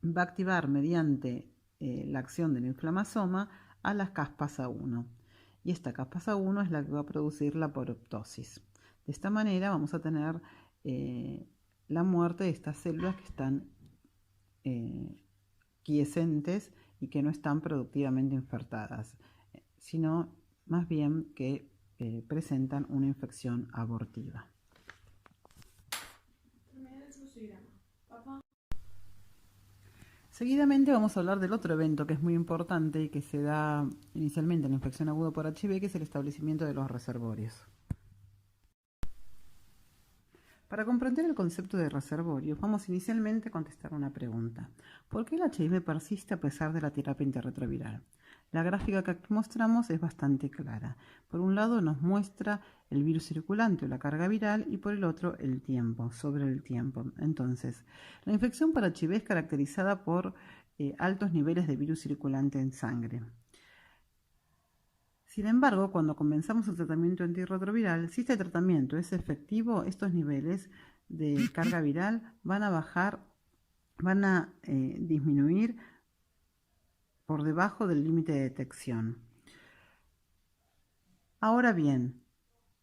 va a activar mediante la acción del inflamasoma a las caspas A1. Y esta caspas A1 es la que va a producir la apoptosis. De esta manera vamos a tener la muerte de estas células que están quiescentes y que no están productivamente infartadas, sino más bien que presentan una infección abortiva. Seguidamente vamos a hablar del otro evento que es muy importante y que se da inicialmente en la infección aguda por HIV, que es el establecimiento de los reservorios. Para comprender el concepto de reservorio, vamos inicialmente a contestar una pregunta. ¿Por qué el HIV persiste a pesar de la terapia antirretroviral? La gráfica que aquí mostramos es bastante clara. Por un lado nos muestra el virus circulante o la carga viral y por el otro el tiempo, sobre el tiempo. Entonces, la infección por HIV es caracterizada por altos niveles de virus circulante en sangre. Sin embargo, cuando comenzamos el tratamiento antirretroviral, si este tratamiento es efectivo, estos niveles de carga viral van a bajar, van a disminuir por debajo del límite de detección. Ahora bien,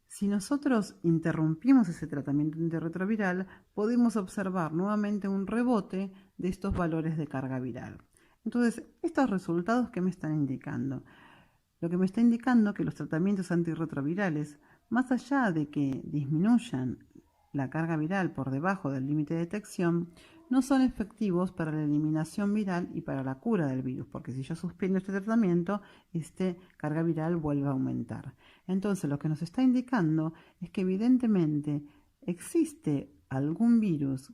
si nosotros interrumpimos ese tratamiento antirretroviral, podemos observar nuevamente un rebote de estos valores de carga viral. Entonces, estos resultados, ¿qué me están indicando? Lo que me está indicando que los tratamientos antirretrovirales, más allá de que disminuyan la carga viral por debajo del límite de detección, no son efectivos para la eliminación viral y para la cura del virus, porque si yo suspendo este tratamiento, esta carga viral vuelve a aumentar. Entonces, lo que nos está indicando es que evidentemente existe algún virus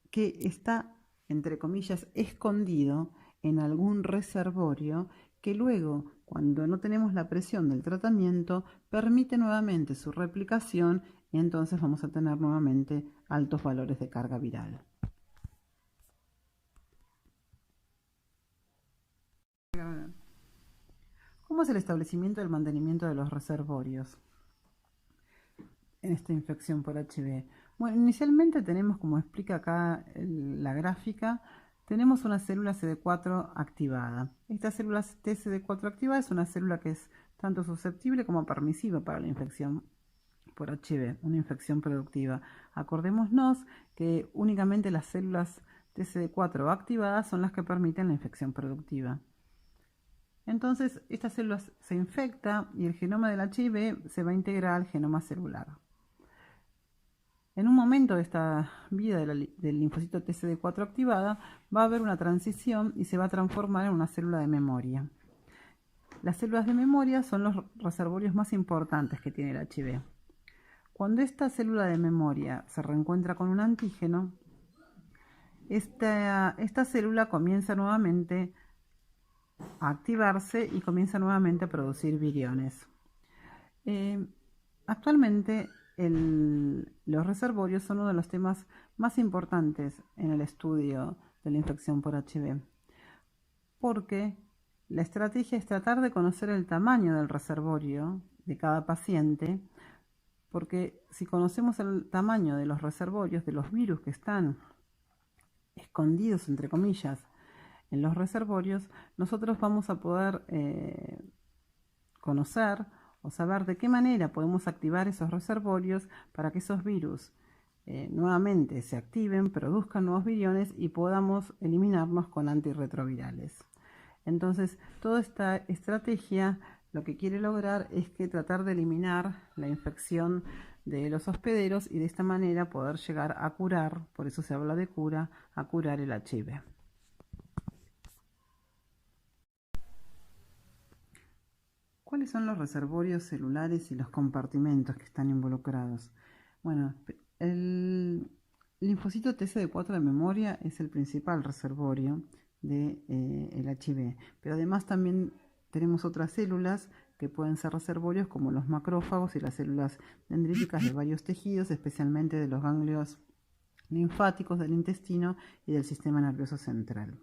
que está, entre comillas, escondido en algún reservorio que luego, cuando no tenemos la presión del tratamiento, permite nuevamente su replicación y entonces vamos a tener nuevamente altos valores de carga viral. ¿Cómo es el establecimiento y el mantenimiento de los reservorios en esta infección por HIV? Bueno, inicialmente tenemos, como explica acá la gráfica, tenemos una célula CD4 activada. Esta célula TCD4 activada es una célula que es tanto susceptible como permisiva para la infección por HIV, una infección productiva. Acordémonos que únicamente las células TCD4 activadas son las que permiten la infección productiva. Entonces, esta célula se infecta y el genoma del HIV se va a integrar al genoma celular. En un momento de esta vida del linfocito TCD4 activada, va a haber una transición y se va a transformar en una célula de memoria. Las células de memoria son los reservorios más importantes que tiene el HIV. Cuando esta célula de memoria se reencuentra con un antígeno, esta célula comienza nuevamente a activarse y comienza nuevamente a producir viriones. Actualmente los reservorios son uno de los temas más importantes en el estudio de la infección por HIV, porque la estrategia es tratar de conocer el tamaño del reservorio de cada paciente, porque si conocemos el tamaño de los reservorios, de los virus que están escondidos, entre comillas, en los reservorios, nosotros vamos a poder conocer o saber de qué manera podemos activar esos reservorios para que esos virus nuevamente se activen, produzcan nuevos viriones y podamos eliminarnos con antirretrovirales. Entonces, toda esta estrategia lo que quiere lograr es que tratar de eliminar la infección de los hospederos y de esta manera poder llegar a curar, por eso se habla de cura, a curar el HIV. ¿Cuáles son los reservorios celulares y los compartimentos que están involucrados? Bueno, el linfocito TCD4 de memoria es el principal reservorio del HIV, pero además también tenemos otras células que pueden ser reservorios como los macrófagos y las células dendríticas de varios tejidos, especialmente de los ganglios linfáticos del intestino y del sistema nervioso central.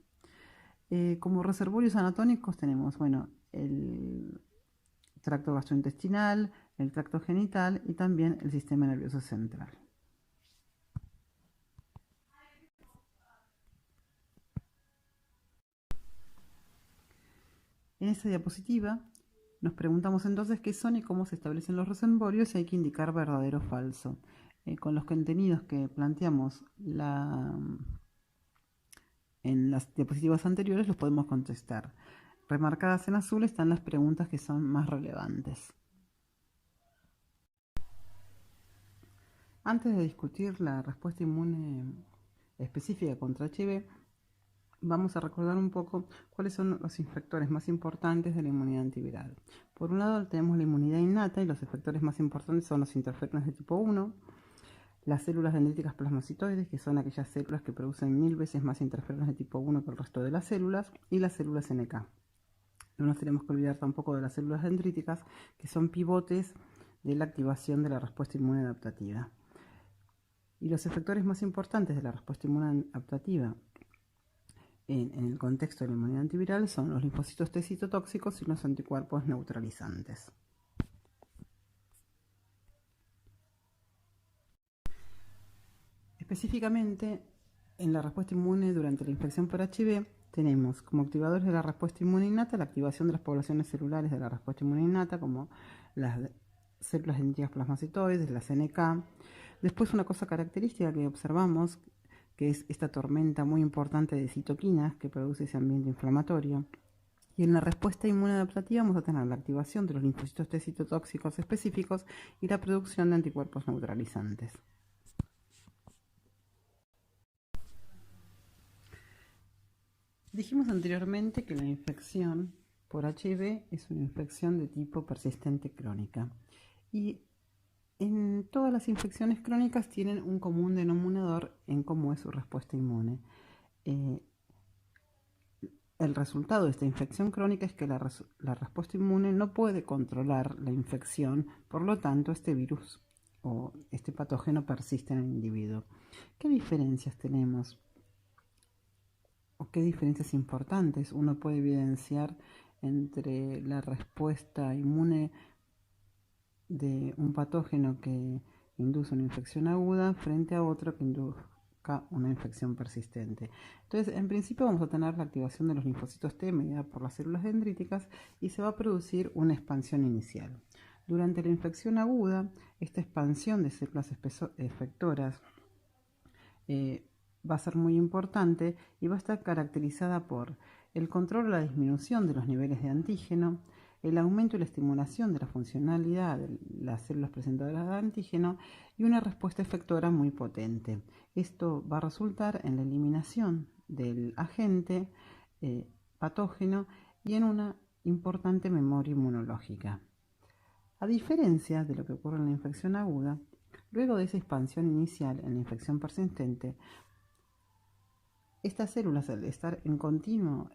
Como reservorios anatómicos tenemos, el tracto gastrointestinal, el tracto genital y también el sistema nervioso central. En esta diapositiva nos preguntamos entonces qué son y cómo se establecen los reservorios y hay que indicar verdadero o falso. Con los contenidos que planteamos en las diapositivas anteriores los podemos contestar. Remarcadas en azul están las preguntas que son más relevantes. Antes de discutir la respuesta inmune específica contra HIV, vamos a recordar un poco cuáles son los infectores más importantes de la inmunidad antiviral. Por un lado tenemos la inmunidad innata y los efectores más importantes son los interferones de tipo 1, las células dendríticas plasmacitoides, que son aquellas células que producen 1000 veces más interferones de tipo 1 que el resto de las células, y las células NK. No nos tenemos que olvidar tampoco de las células dendríticas, que son pivotes de la activación de la respuesta inmune adaptativa. Y los efectores más importantes de la respuesta inmune adaptativa en el contexto de la inmunidad antiviral son los linfocitos T citotóxicos y los anticuerpos neutralizantes. Específicamente, en la respuesta inmune durante la infección por HIV, tenemos como activadores de la respuesta inmune innata la activación de las poblaciones celulares de la respuesta inmune innata, como las células dendríticas plasmacitoides, las NK. Después, una cosa característica que observamos, que es esta tormenta muy importante de citoquinas que produce ese ambiente inflamatorio. Y en la respuesta inmune adaptativa vamos a tener la activación de los linfocitos T citotóxicos específicos y la producción de anticuerpos neutralizantes. Dijimos anteriormente que la infección por HIV es una infección de tipo persistente crónica. Y en todas las infecciones crónicas tienen un común denominador en cómo es su respuesta inmune. El resultado de esta infección crónica es que la respuesta inmune no puede controlar la infección, por lo tanto este virus o este patógeno persiste en el individuo. ¿Qué diferencias tenemos? ¿O qué diferencias importantes uno puede evidenciar entre la respuesta inmune de un patógeno que induce una infección aguda frente a otro que induzca una infección persistente? Entonces, en principio vamos a tener la activación de los linfocitos T mediada por las células dendríticas y se va a producir una expansión inicial. Durante la infección aguda, esta expansión de células efectoras va a ser muy importante y va a estar caracterizada por el control o la disminución de los niveles de antígeno, el aumento y la estimulación de la funcionalidad de las células presentadoras de antígeno y una respuesta efectora muy potente. Esto va a resultar en la eliminación del agente patógeno y en una importante memoria inmunológica. A diferencia de lo que ocurre en la infección aguda, luego de esa expansión inicial en la infección persistente, estas células, al estar en continua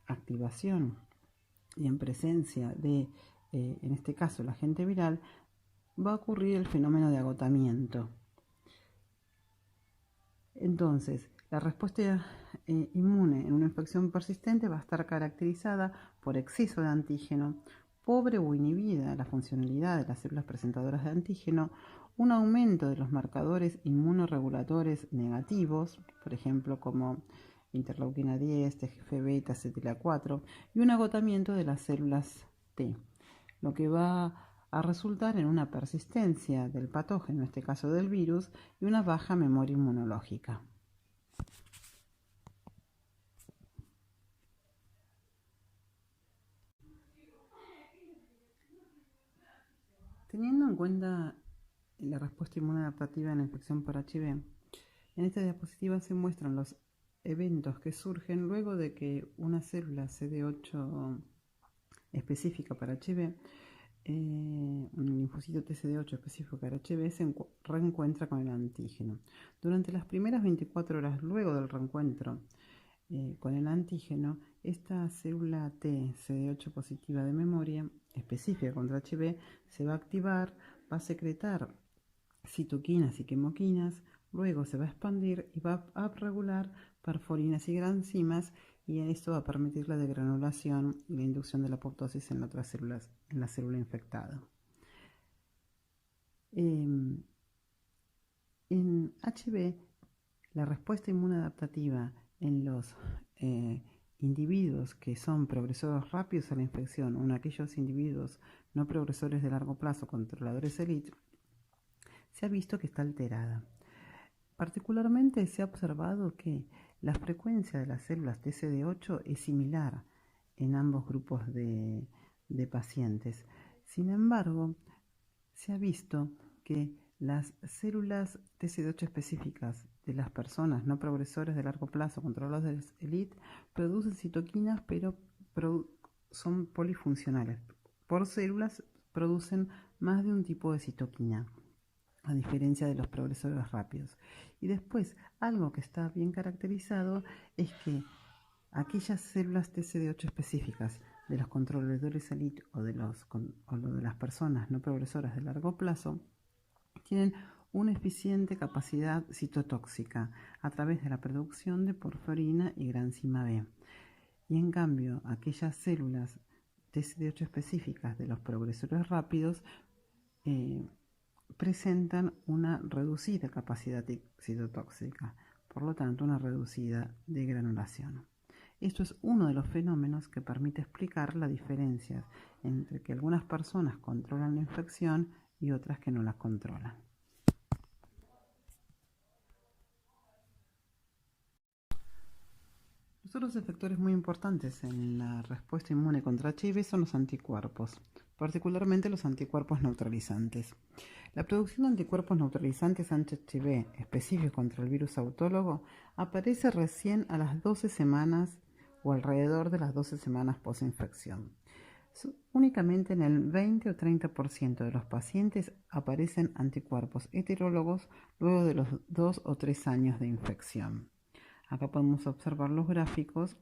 activación y en presencia de, en este caso, el agente viral, va a ocurrir el fenómeno de agotamiento. Entonces, la respuesta inmune en una infección persistente va a estar caracterizada por exceso de antígeno, pobre o inhibida la funcionalidad de las células presentadoras de antígeno, un aumento de los marcadores inmunoreguladores negativos, por ejemplo como interleuquina 10, TGF-beta, CTLA4, y un agotamiento de las células T, lo que va a resultar en una persistencia del patógeno, en este caso del virus, y una baja memoria inmunológica. Teniendo en cuenta la respuesta inmune adaptativa en la infección por HIV, en esta diapositiva se muestran los eventos que surgen luego de que una célula CD8 específica para HIV, un linfocito TCD8 específico para HIV, se reencuentra con el antígeno. Durante las primeras 24 horas luego del reencuentro con el antígeno, esta célula T CD8 positiva de memoria específica contra HIV se va a activar, va a secretar citoquinas y quimoquinas, luego se va a expandir y va a regular perforinas y granzimas, y esto va a permitir la degranulación y la inducción de la apoptosis en otras células, en la célula infectada. En HIV, la respuesta inmunadaptativa en los individuos que son progresores rápidos a la infección o en aquellos individuos no progresores de largo plazo, controladores elite, se ha visto que está alterada. Particularmente se ha observado que la frecuencia de las células TCD8 es similar en ambos grupos de pacientes. Sin embargo, se ha visto que las células TCD8 específicas de las personas no progresores de largo plazo controladas de elite producen citoquinas, pero son polifuncionales. Por células producen más de un tipo de citoquina, a diferencia de los progresores rápidos. Y después, algo que está bien caracterizado es que aquellas células TCD8 específicas de los controladores elite o de las personas no progresoras de largo plazo tienen una eficiente capacidad citotóxica a través de la producción de porfirina y granzima B. Y en cambio, aquellas células TCD8 específicas de los progresores rápidos presentan una reducida capacidad citotóxica, por lo tanto una reducida degranulación. Esto es uno de los fenómenos que permite explicar la diferencia entre que algunas personas controlan la infección y otras que no la controlan. Los otros efectores muy importantes en la respuesta inmune contra HIV son los anticuerpos, particularmente los anticuerpos neutralizantes. La producción de anticuerpos neutralizantes anti-HIV específicos contra el virus autólogo aparece recién a las 12 semanas o alrededor de las 12 semanas posinfección. Únicamente en el 20 o 30% de los pacientes aparecen anticuerpos heterólogos luego de los 2 o 3 años de infección. Acá podemos observar los gráficos,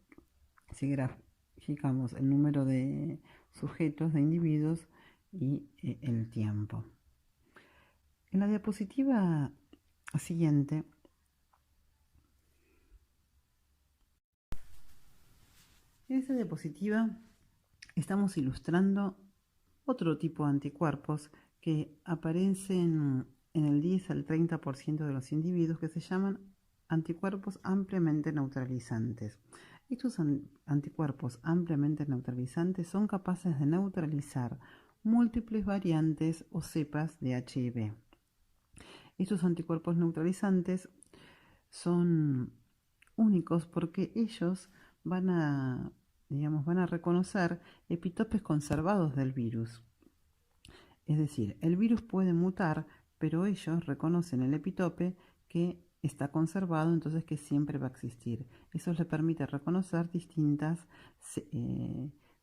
si graficamos el número de sujetos, de individuos y el tiempo. En la diapositiva siguiente en esta diapositiva estamos ilustrando otro tipo de anticuerpos que aparecen en el 10 al 30% de los individuos, que se llaman anticuerpos ampliamente neutralizantes. Estos anticuerpos ampliamente neutralizantes son capaces de neutralizar múltiples variantes o cepas de HIV. Estos anticuerpos neutralizantes son únicos porque ellos van a reconocer epitopes conservados del virus. Es decir, el virus puede mutar, pero ellos reconocen el epitope que está conservado, entonces que siempre va a existir. Eso les permite reconocer distintas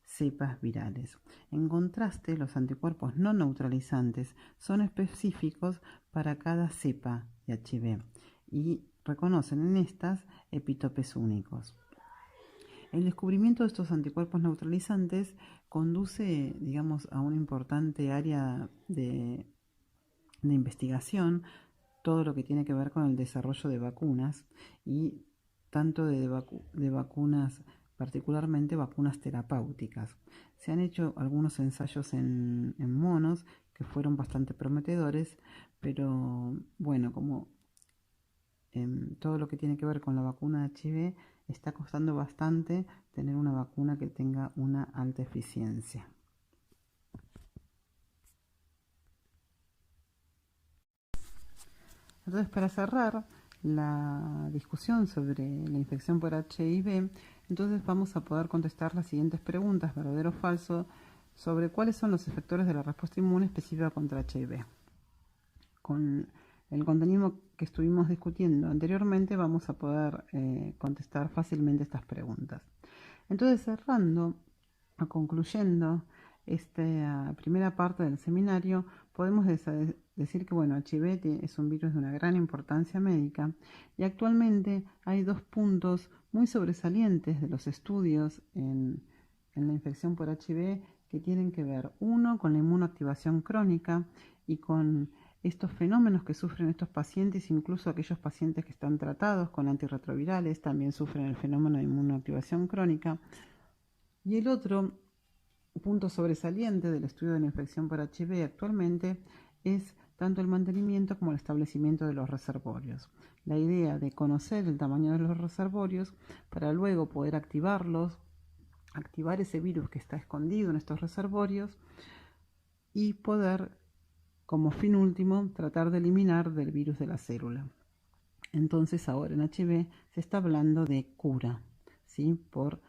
cepas virales. En contraste, los anticuerpos no neutralizantes son específicos para cada cepa de HIV y reconocen en estas epitopes únicos. El descubrimiento de estos anticuerpos neutralizantes conduce, a una importante área de investigación, todo lo que tiene que ver con el desarrollo de vacunas, y tanto de vacunas, particularmente vacunas terapéuticas. Se han hecho algunos ensayos en monos que fueron bastante prometedores, pero bueno, como todo lo que tiene que ver con la vacuna de HIV, está costando bastante tener una vacuna que tenga una alta eficiencia. Entonces, para cerrar la discusión sobre la infección por HIV, entonces vamos a poder contestar las siguientes preguntas, verdadero o falso, sobre cuáles son los efectores de la respuesta inmune específica contra HIV. Con el contenido que estuvimos discutiendo anteriormente vamos a poder contestar fácilmente estas preguntas. Entonces, cerrando o concluyendo esta primera parte del seminario, podemos decir que HIV es un virus de una gran importancia médica, y actualmente hay dos puntos muy sobresalientes de los estudios en la infección por HIV que tienen que ver, uno, con la inmunoactivación crónica y con estos fenómenos que sufren estos pacientes, incluso aquellos pacientes que están tratados con antirretrovirales, también sufren el fenómeno de inmunoactivación crónica. Y el otro punto sobresaliente del estudio de la infección por HIV actualmente es tanto el mantenimiento como el establecimiento de los reservorios. La idea de conocer el tamaño de los reservorios para luego poder activarlos, activar ese virus que está escondido en estos reservorios y poder, como fin último, tratar de eliminar del virus de la célula. Entonces ahora en HIV se está hablando de cura, ¿sí? Por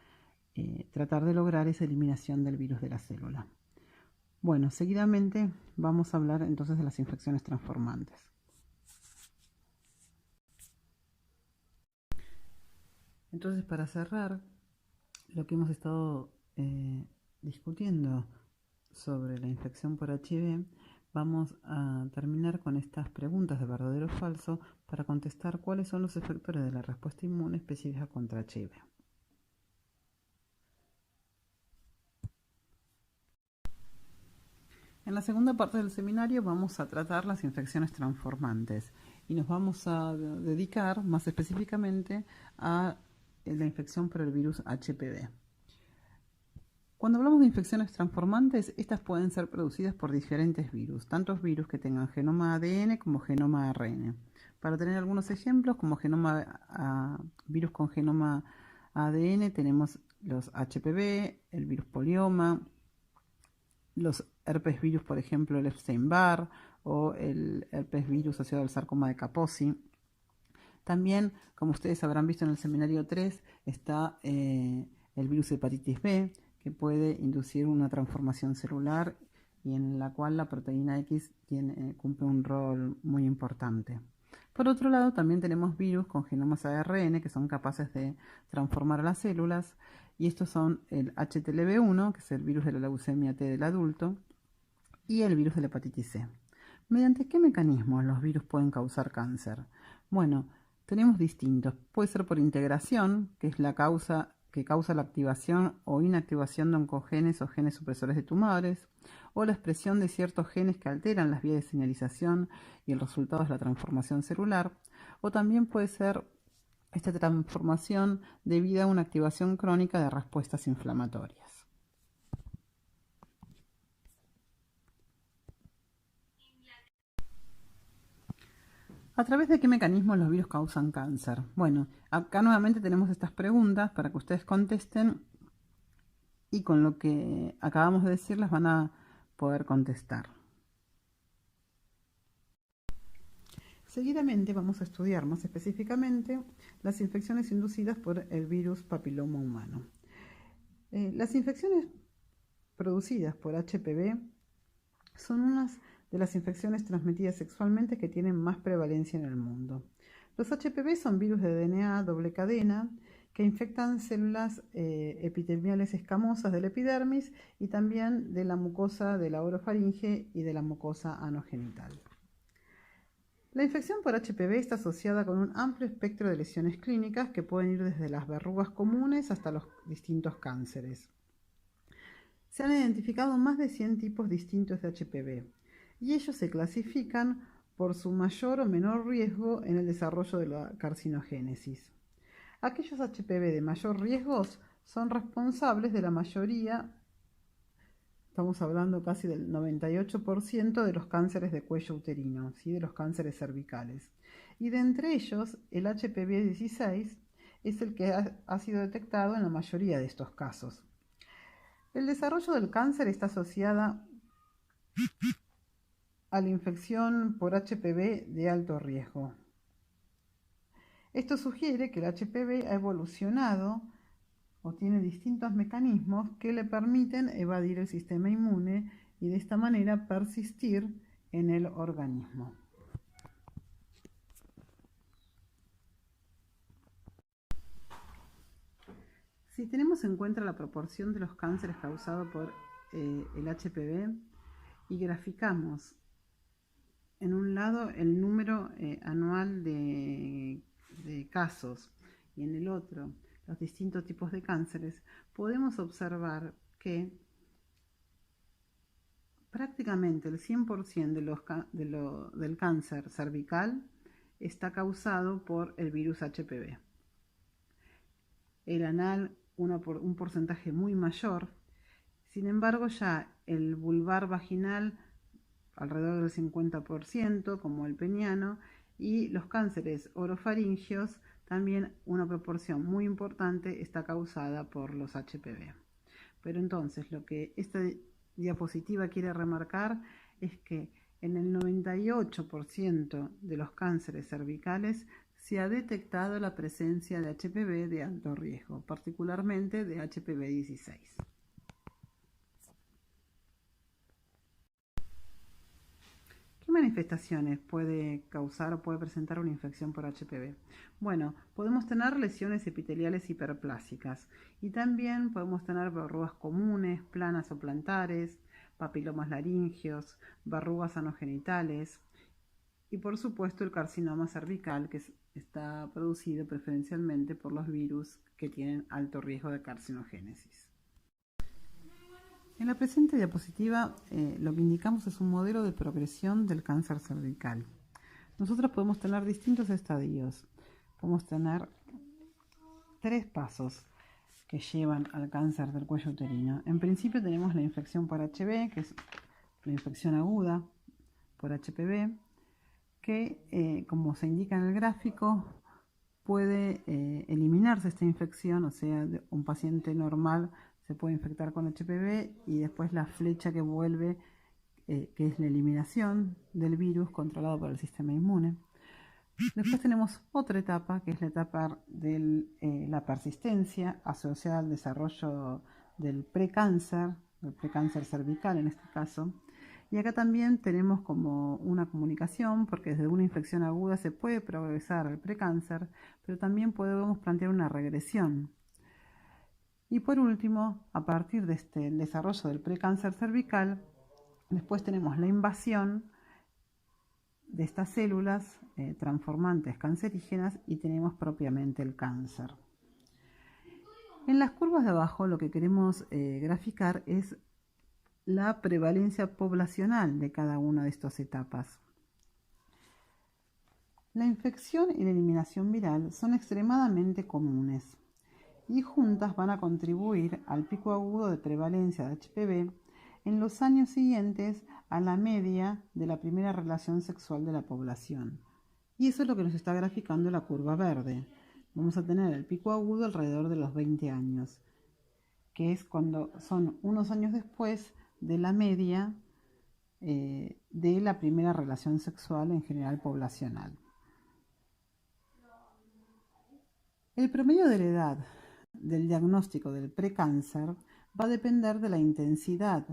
tratar de lograr esa eliminación del virus de la célula. Bueno, seguidamente vamos a hablar entonces de las infecciones transformantes. Entonces, para cerrar lo que hemos estado discutiendo sobre la infección por HIV, vamos a terminar con estas preguntas de verdadero o falso para contestar cuáles son los efectores de la respuesta inmune específica contra HIV. En la segunda parte del seminario vamos a tratar las infecciones transformantes y nos vamos a dedicar más específicamente a la infección por el virus HPV. Cuando hablamos de infecciones transformantes, estas pueden ser producidas por diferentes virus, tantos virus que tengan genoma ADN como genoma ARN. Para tener algunos ejemplos, como virus con genoma ADN tenemos los HPV, el virus polioma, los herpes virus, por ejemplo, el Epstein-Barr o el herpes virus asociado al sarcoma de Kaposi. También, como ustedes habrán visto en el seminario 3, está el virus hepatitis B, que puede inducir una transformación celular y en la cual la proteína X cumple un rol muy importante. Por otro lado, también tenemos virus con genomas ARN que son capaces de transformar a las células, y estos son el HTLV1, que es el virus de la leucemia T del adulto, y el virus de la hepatitis C. ¿Mediante qué mecanismos los virus pueden causar cáncer? Bueno, tenemos distintos. Puede ser por integración, que es la causa que causa la activación o inactivación de oncogenes o genes supresores de tumores, o la expresión de ciertos genes que alteran las vías de señalización y el resultado es la transformación celular, o también puede ser esta transformación debida a una activación crónica de respuestas inflamatorias. ¿A través de qué mecanismos los virus causan cáncer? Bueno, acá nuevamente tenemos estas preguntas para que ustedes contesten y con lo que acabamos de decir las van a poder contestar. Seguidamente vamos a estudiar más específicamente las infecciones inducidas por el virus papiloma humano. Las infecciones producidas por HPV son unas de las infecciones transmitidas sexualmente que tienen más prevalencia en el mundo. Los HPV son virus de DNA doble cadena que infectan células epiteliales escamosas del epidermis y también de la mucosa de la orofaringe y de la mucosa anogenital. La infección por HPV está asociada con un amplio espectro de lesiones clínicas que pueden ir desde las verrugas comunes hasta los distintos cánceres. Se han identificado más de 100 tipos distintos de HPV y ellos se clasifican por su mayor o menor riesgo en el desarrollo de la carcinogénesis. Aquellos HPV de mayor riesgo son responsables de la mayoría, estamos hablando casi del 98% de los cánceres de cuello uterino, ¿sí? De los cánceres cervicales. Y de entre ellos, el HPV 16 es el que ha sido detectado en la mayoría de estos casos. El desarrollo del cáncer está asociado a la infección por HPV de alto riesgo. Esto sugiere que el HPV ha evolucionado o tiene distintos mecanismos que le permiten evadir el sistema inmune y de esta manera persistir en el organismo. Si tenemos en cuenta la proporción de los cánceres causados por el HPV y graficamos en un lado el número anual de casos y en el otro los distintos tipos de cánceres, podemos observar que prácticamente el 100% del cáncer cervical está causado por el virus HPV. El anal un porcentaje muy mayor. Sin embargo, ya el vulvar vaginal alrededor del 50%, como el peniano, y los cánceres orofaringeos también una proporción muy importante está causada por los HPV. Pero entonces lo que esta diapositiva quiere remarcar es que en el 98% de los cánceres cervicales se ha detectado la presencia de HPV de alto riesgo, particularmente de HPV-16. ¿Qué manifestaciones puede causar o puede presentar una infección por HPV? Bueno, podemos tener lesiones epiteliales hiperplásicas y también podemos tener verrugas comunes, planas o plantares, papilomas laringeos, verrugas anogenitales y por supuesto el carcinoma cervical, que está producido preferencialmente por los virus que tienen alto riesgo de carcinogénesis. En la presente diapositiva lo que indicamos es un modelo de progresión del cáncer cervical. Nosotros podemos tener distintos estadios. Podemos tener 3 pasos que llevan al cáncer del cuello uterino. En principio tenemos la infección por HB, que es la infección aguda por HPV, que como se indica en el gráfico, puede eliminarse esta infección, o sea, un paciente normal se puede infectar con HPV y después la flecha que vuelve, que es la eliminación del virus controlado por el sistema inmune. Después tenemos otra etapa, que es la etapa de la persistencia asociada al desarrollo del precáncer cervical en este caso. Y acá también tenemos como una comunicación, porque desde una infección aguda se puede progresar al precáncer, pero también podemos plantear una regresión. Y por último, a partir de este desarrollo del precáncer cervical, después tenemos la invasión de estas células transformantes cancerígenas y tenemos propiamente el cáncer. En las curvas de abajo lo que queremos graficar es la prevalencia poblacional de cada una de estas etapas. La infección y la eliminación viral son extremadamente comunes y juntas van a contribuir al pico agudo de prevalencia de HPV en los años siguientes a la media de la primera relación sexual de la población. Y eso es lo que nos está graficando la curva verde. Vamos a tener el pico agudo alrededor de los 20 años, que es cuando son unos años después de la media de la primera relación sexual en general poblacional. El promedio de la edad del diagnóstico del precáncer va a depender de la intensidad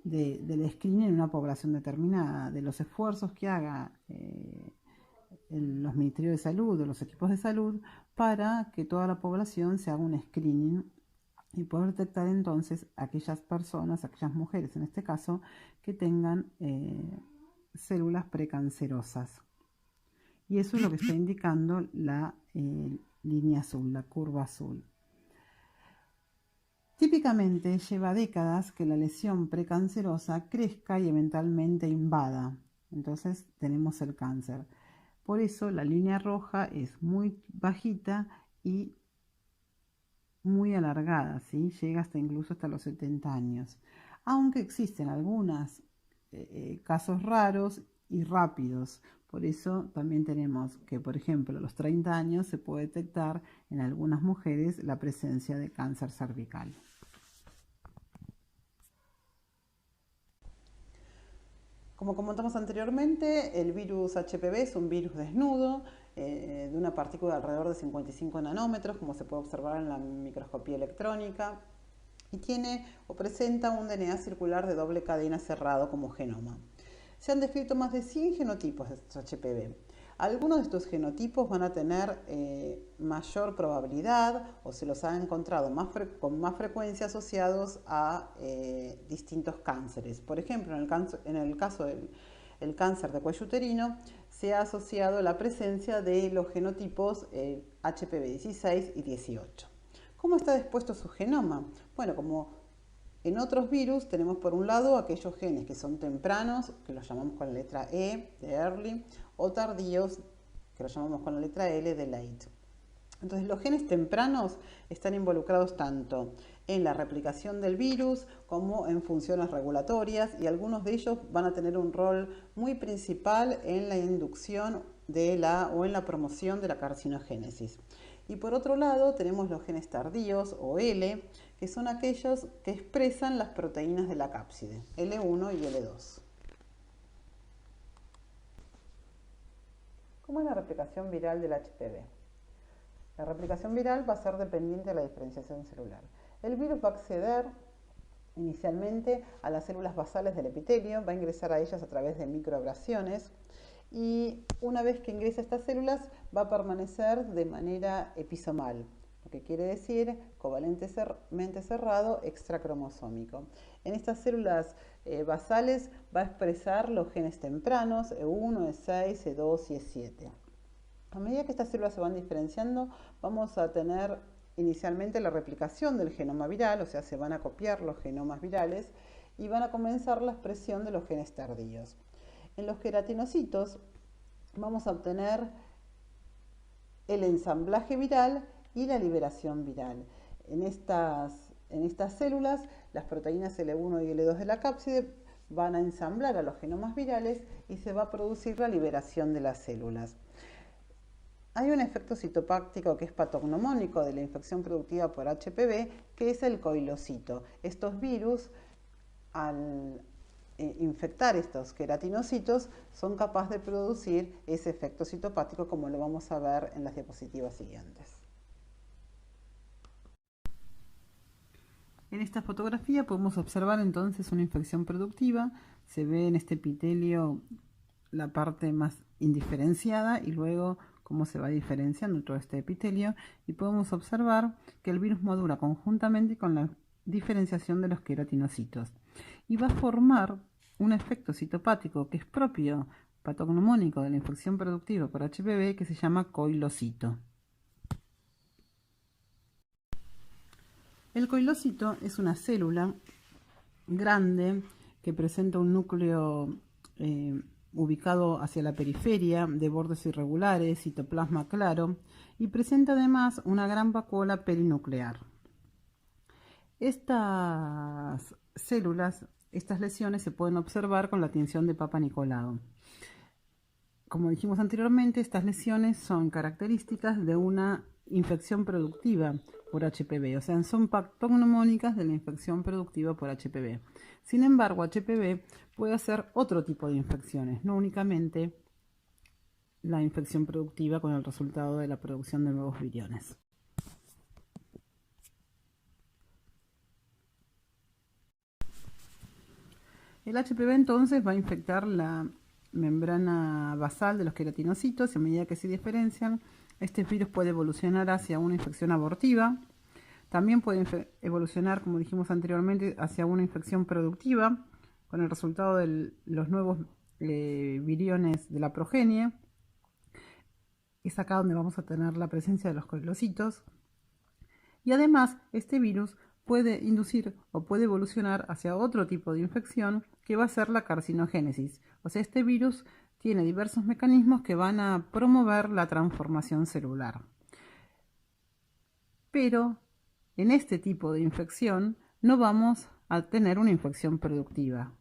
del screening en una población determinada, de los esfuerzos que haga los ministerios de salud o los equipos de salud para que toda la población se haga un screening y poder detectar entonces aquellas personas, aquellas mujeres en este caso, que tengan células precancerosas. Y eso es lo que está indicando la línea azul, la curva azul. Típicamente lleva décadas que la lesión precancerosa crezca y eventualmente invada. Entonces tenemos el cáncer. Por eso la línea roja es muy bajita y muy alargada, ¿sí? Llega hasta los 70 años. Aunque existen algunos casos raros y rápidos. Por eso también tenemos que, por ejemplo, a los 30 años se puede detectar en algunas mujeres la presencia de cáncer cervical. Como comentamos anteriormente, el virus HPV es un virus desnudo de una partícula de alrededor de 55 nanómetros, como se puede observar en la microscopía electrónica, y tiene o presenta un DNA circular de doble cadena cerrado como genoma. Se han descrito más de 100 genotipos de estos HPV. Algunos de estos genotipos van a tener mayor probabilidad o se los ha encontrado con más frecuencia asociados a distintos cánceres. Por ejemplo, en el caso del cáncer de cuello uterino se ha asociado la presencia de los genotipos HPV 16 y 18. ¿Cómo está dispuesto su genoma? Bueno, como En otros virus tenemos por un lado aquellos genes que son tempranos, que los llamamos con la letra E de early, o tardíos, que los llamamos con la letra L de late. Entonces los genes tempranos están involucrados tanto en la replicación del virus como en funciones regulatorias, y algunos de ellos van a tener un rol muy principal en la inducción o en la promoción de la carcinogénesis. Y por otro lado tenemos los genes tardíos o L, que son aquellos que expresan las proteínas de la cápside, L1 y L2. ¿Cómo es la replicación viral del HPV? La replicación viral va a ser dependiente de la diferenciación celular. El virus va a acceder inicialmente a las células basales del epitelio, va a ingresar a ellas a través de microabrasiones, y una vez que ingresa a estas células va a permanecer de manera episomal, lo que quiere decir covalentemente cerrado extracromosómico. En estas células basales va a expresar los genes tempranos E1, E6, E2 y E7. A medida que estas células se van diferenciando, vamos a tener inicialmente la replicación del genoma viral, o sea, se van a copiar los genomas virales y van a comenzar la expresión de los genes tardíos. En los queratinocitos vamos a obtener el ensamblaje viral y la liberación viral. En estas células, las proteínas L1 y L2 de la cápside van a ensamblar a los genomas virales y se va a producir la liberación de las células. Hay un efecto citopáctico que es patognomónico de la infección productiva por HPV, que es el coilocito. Estos virus, al infectar estos queratinocitos, son capaces de producir ese efecto citopático, como lo vamos a ver en las diapositivas siguientes. En esta fotografía podemos observar entonces una infección productiva. Se ve en este epitelio la parte más indiferenciada y luego cómo se va diferenciando todo este epitelio, y podemos observar que el virus madura conjuntamente con la diferenciación de los queratinocitos y va a formar un efecto citopático que es propio patognomónico de la infección productiva por HPV, que se llama coilocito. El coilocito es una célula grande que presenta un núcleo ubicado hacia la periferia, de bordes irregulares, citoplasma claro, y presenta además una gran vacuola perinuclear. Estas células, estas lesiones se pueden observar con la tinción de Papa Nicolau. Como dijimos anteriormente, estas lesiones son características de una infección productiva por HPV, o sea, son patognomónicas de la infección productiva por HPV. Sin embargo, HPV puede hacer otro tipo de infecciones, no únicamente la infección productiva con el resultado de la producción de nuevos viriones. El HPV entonces va a infectar la membrana basal de los queratinocitos, y a medida que se diferencian, este virus puede evolucionar hacia una infección abortiva. También puede evolucionar, como dijimos anteriormente, hacia una infección productiva, con el resultado de los nuevos viriones de la progenie. Es acá donde vamos a tener la presencia de los coilocitos. Y además, este virus puede inducir o puede evolucionar hacia otro tipo de infección, que va a ser la carcinogénesis. O sea, este virus tiene diversos mecanismos que van a promover la transformación celular. Pero en este tipo de infección no vamos a tener una infección productiva.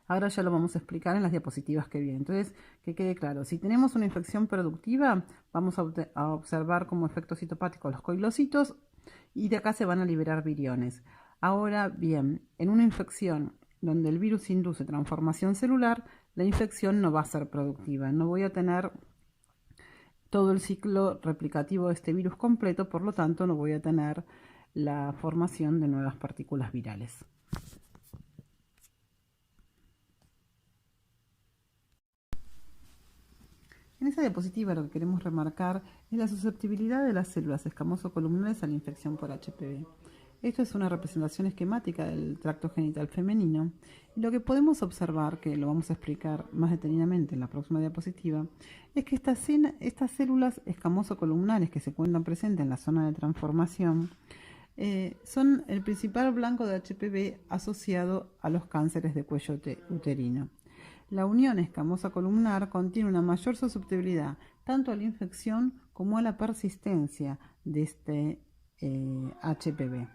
Ahora ya lo vamos a explicar en las diapositivas que vienen. Entonces, que quede claro, si tenemos una infección productiva, vamos a observar como efecto citopático los coilocitos, y de acá se van a liberar viriones. Ahora bien, en una infección donde el virus induce transformación celular, la infección no va a ser productiva. No voy a tener todo el ciclo replicativo de este virus completo, por lo tanto no voy a tener la formación de nuevas partículas virales. En esta diapositiva lo que queremos remarcar es la susceptibilidad de las células escamoso-columnares a la infección por HPV. Esto es una representación esquemática del tracto genital femenino, y lo que podemos observar, que lo vamos a explicar más detenidamente en la próxima diapositiva, es que estas células escamoso-columnares que se encuentran presentes en la zona de transformación son el principal blanco de HPV asociado a los cánceres de cuello uterino. La unión escamosa columnar contiene una mayor susceptibilidad tanto a la infección como a la persistencia de este HPV.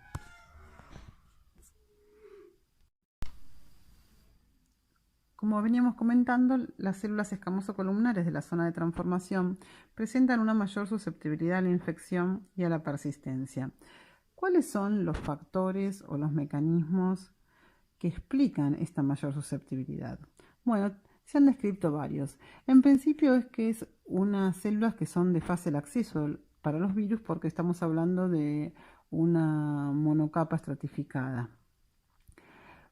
Como veníamos comentando, las células escamoso-columnares de la zona de transformación presentan una mayor susceptibilidad a la infección y a la persistencia. ¿Cuáles son los factores o los mecanismos que explican esta mayor susceptibilidad? Bueno, se han descrito varios. En principio es que es unas células que son de fácil acceso para los virus porque estamos hablando de una monocapa estratificada.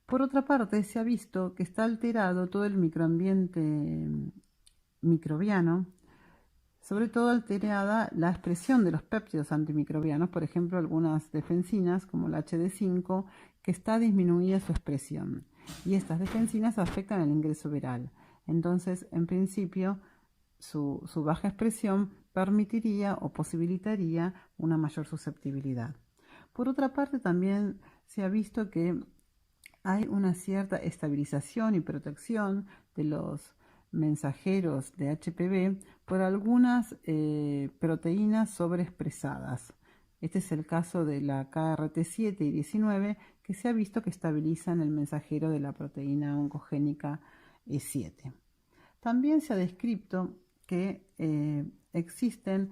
Por otra parte, se ha visto que está alterado todo el microambiente microbiano, sobre todo alterada la expresión de los péptidos antimicrobianos, por ejemplo, algunas defensinas como la HD5, que está disminuida su expresión. Y estas defensinas afectan el ingreso viral. Entonces, en principio, su baja expresión permitiría o posibilitaría una mayor susceptibilidad. Por otra parte, también se ha visto que hay una cierta estabilización y protección de los mensajeros de HPV por algunas proteínas sobreexpresadas. Este es el caso de la KRT7 y 19, que se ha visto que estabilizan el mensajero de la proteína oncogénica E7. También se ha descrito que existen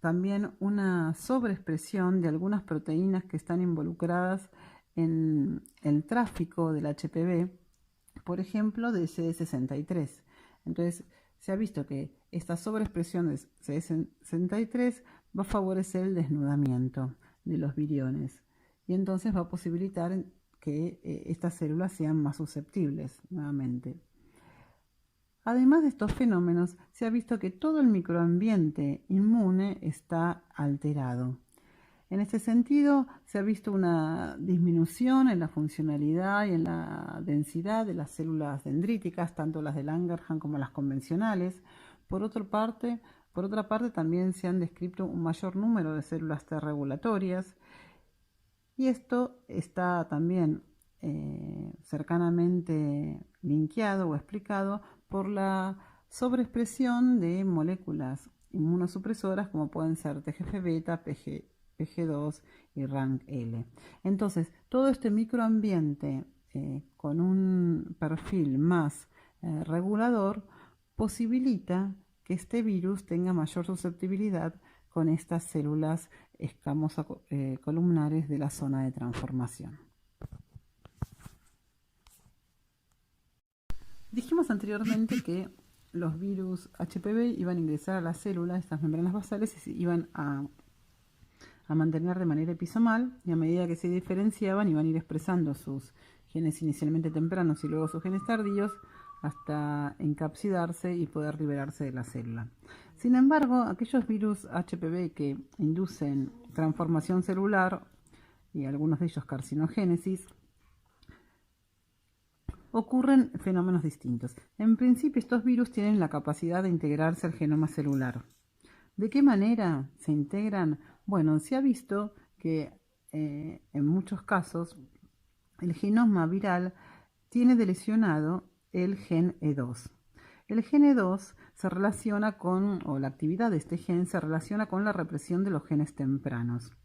también una sobreexpresión de algunas proteínas que están involucradas en el tráfico del HPV, por ejemplo, de CD63. Entonces, se ha visto que esta sobreexpresión de CD63 va a favorecer el desnudamiento de los viriones y entonces va a posibilitar que estas células sean más susceptibles nuevamente. Además de estos fenómenos, se ha visto que todo el microambiente inmune está alterado. En este sentido, se ha visto una disminución en la funcionalidad y en la densidad de las células dendríticas, tanto las de Langerhans como las convencionales. Por otra parte, también se han descrito un mayor número de células T regulatorias, y esto está también cercanamente linkeado o explicado por la sobreexpresión de moléculas inmunosupresoras como pueden ser TGF-beta, PG2 y RANKL. Entonces, todo este microambiente con un perfil más regulador posibilita que este virus tenga mayor susceptibilidad con estas células escamoso-columnares de la zona de transformación. Dijimos anteriormente que los virus HPV iban a ingresar a la célula, estas membranas basales, y se iban a mantener de manera episomal, y a medida que se diferenciaban iban a ir expresando sus genes inicialmente tempranos y luego sus genes tardíos hasta encapsidarse y poder liberarse de la célula. Sin embargo, aquellos virus HPV que inducen transformación celular y algunos de ellos carcinogénesis, ocurren fenómenos distintos. En principio, estos virus tienen la capacidad de integrarse al genoma celular. ¿De qué manera se integran? Bueno, se ha visto que en muchos casos el genoma viral tiene lesionado el gen E2. El gen E2 se relaciona con, o la actividad de este gen se relaciona con la represión de los genes tempranos.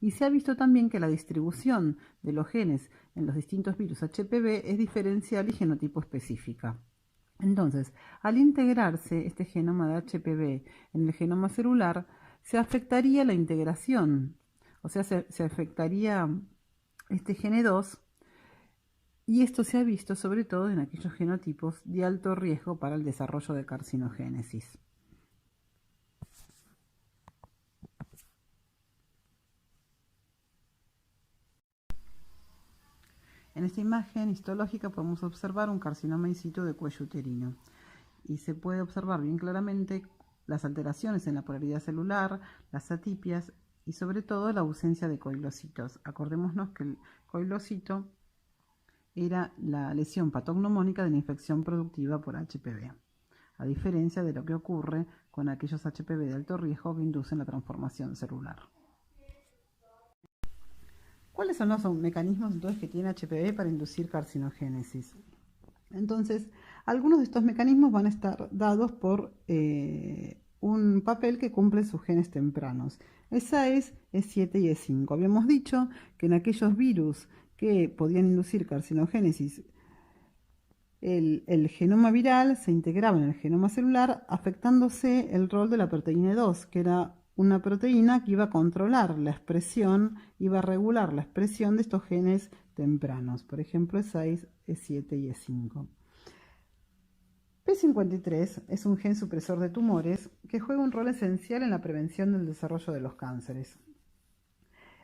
Y se ha visto también que la distribución de los genes en los distintos virus HPV es diferencial y genotipo específica. Entonces, al integrarse este genoma de HPV en el genoma celular, se afectaría la integración, o sea, se afectaría este gen E2, y esto se ha visto sobre todo en aquellos genotipos de alto riesgo para el desarrollo de carcinogénesis. En esta imagen histológica podemos observar un carcinoma in situ de cuello uterino y se puede observar bien claramente las alteraciones en la polaridad celular, las atipias y sobre todo la ausencia de coilocitos. Acordémonos que el coilocito era la lesión patognomónica de la infección productiva por HPV, a diferencia de lo que ocurre con aquellos HPV de alto riesgo que inducen la transformación celular. ¿Cuáles son los mecanismos entonces que tiene HPV para inducir carcinogénesis? Entonces, algunos de estos mecanismos van a estar dados por un papel que cumple sus genes tempranos. E6, E7 y E5. Habíamos dicho que en aquellos virus que podían inducir carcinogénesis, el genoma viral se integraba en el genoma celular, afectándose el rol de la proteína 2, que era una proteína que iba a controlar la expresión, iba a regular la expresión de estos genes tempranos, por ejemplo E6, E7 y E5. P53 es un gen supresor de tumores que juega un rol esencial en la prevención del desarrollo de los cánceres.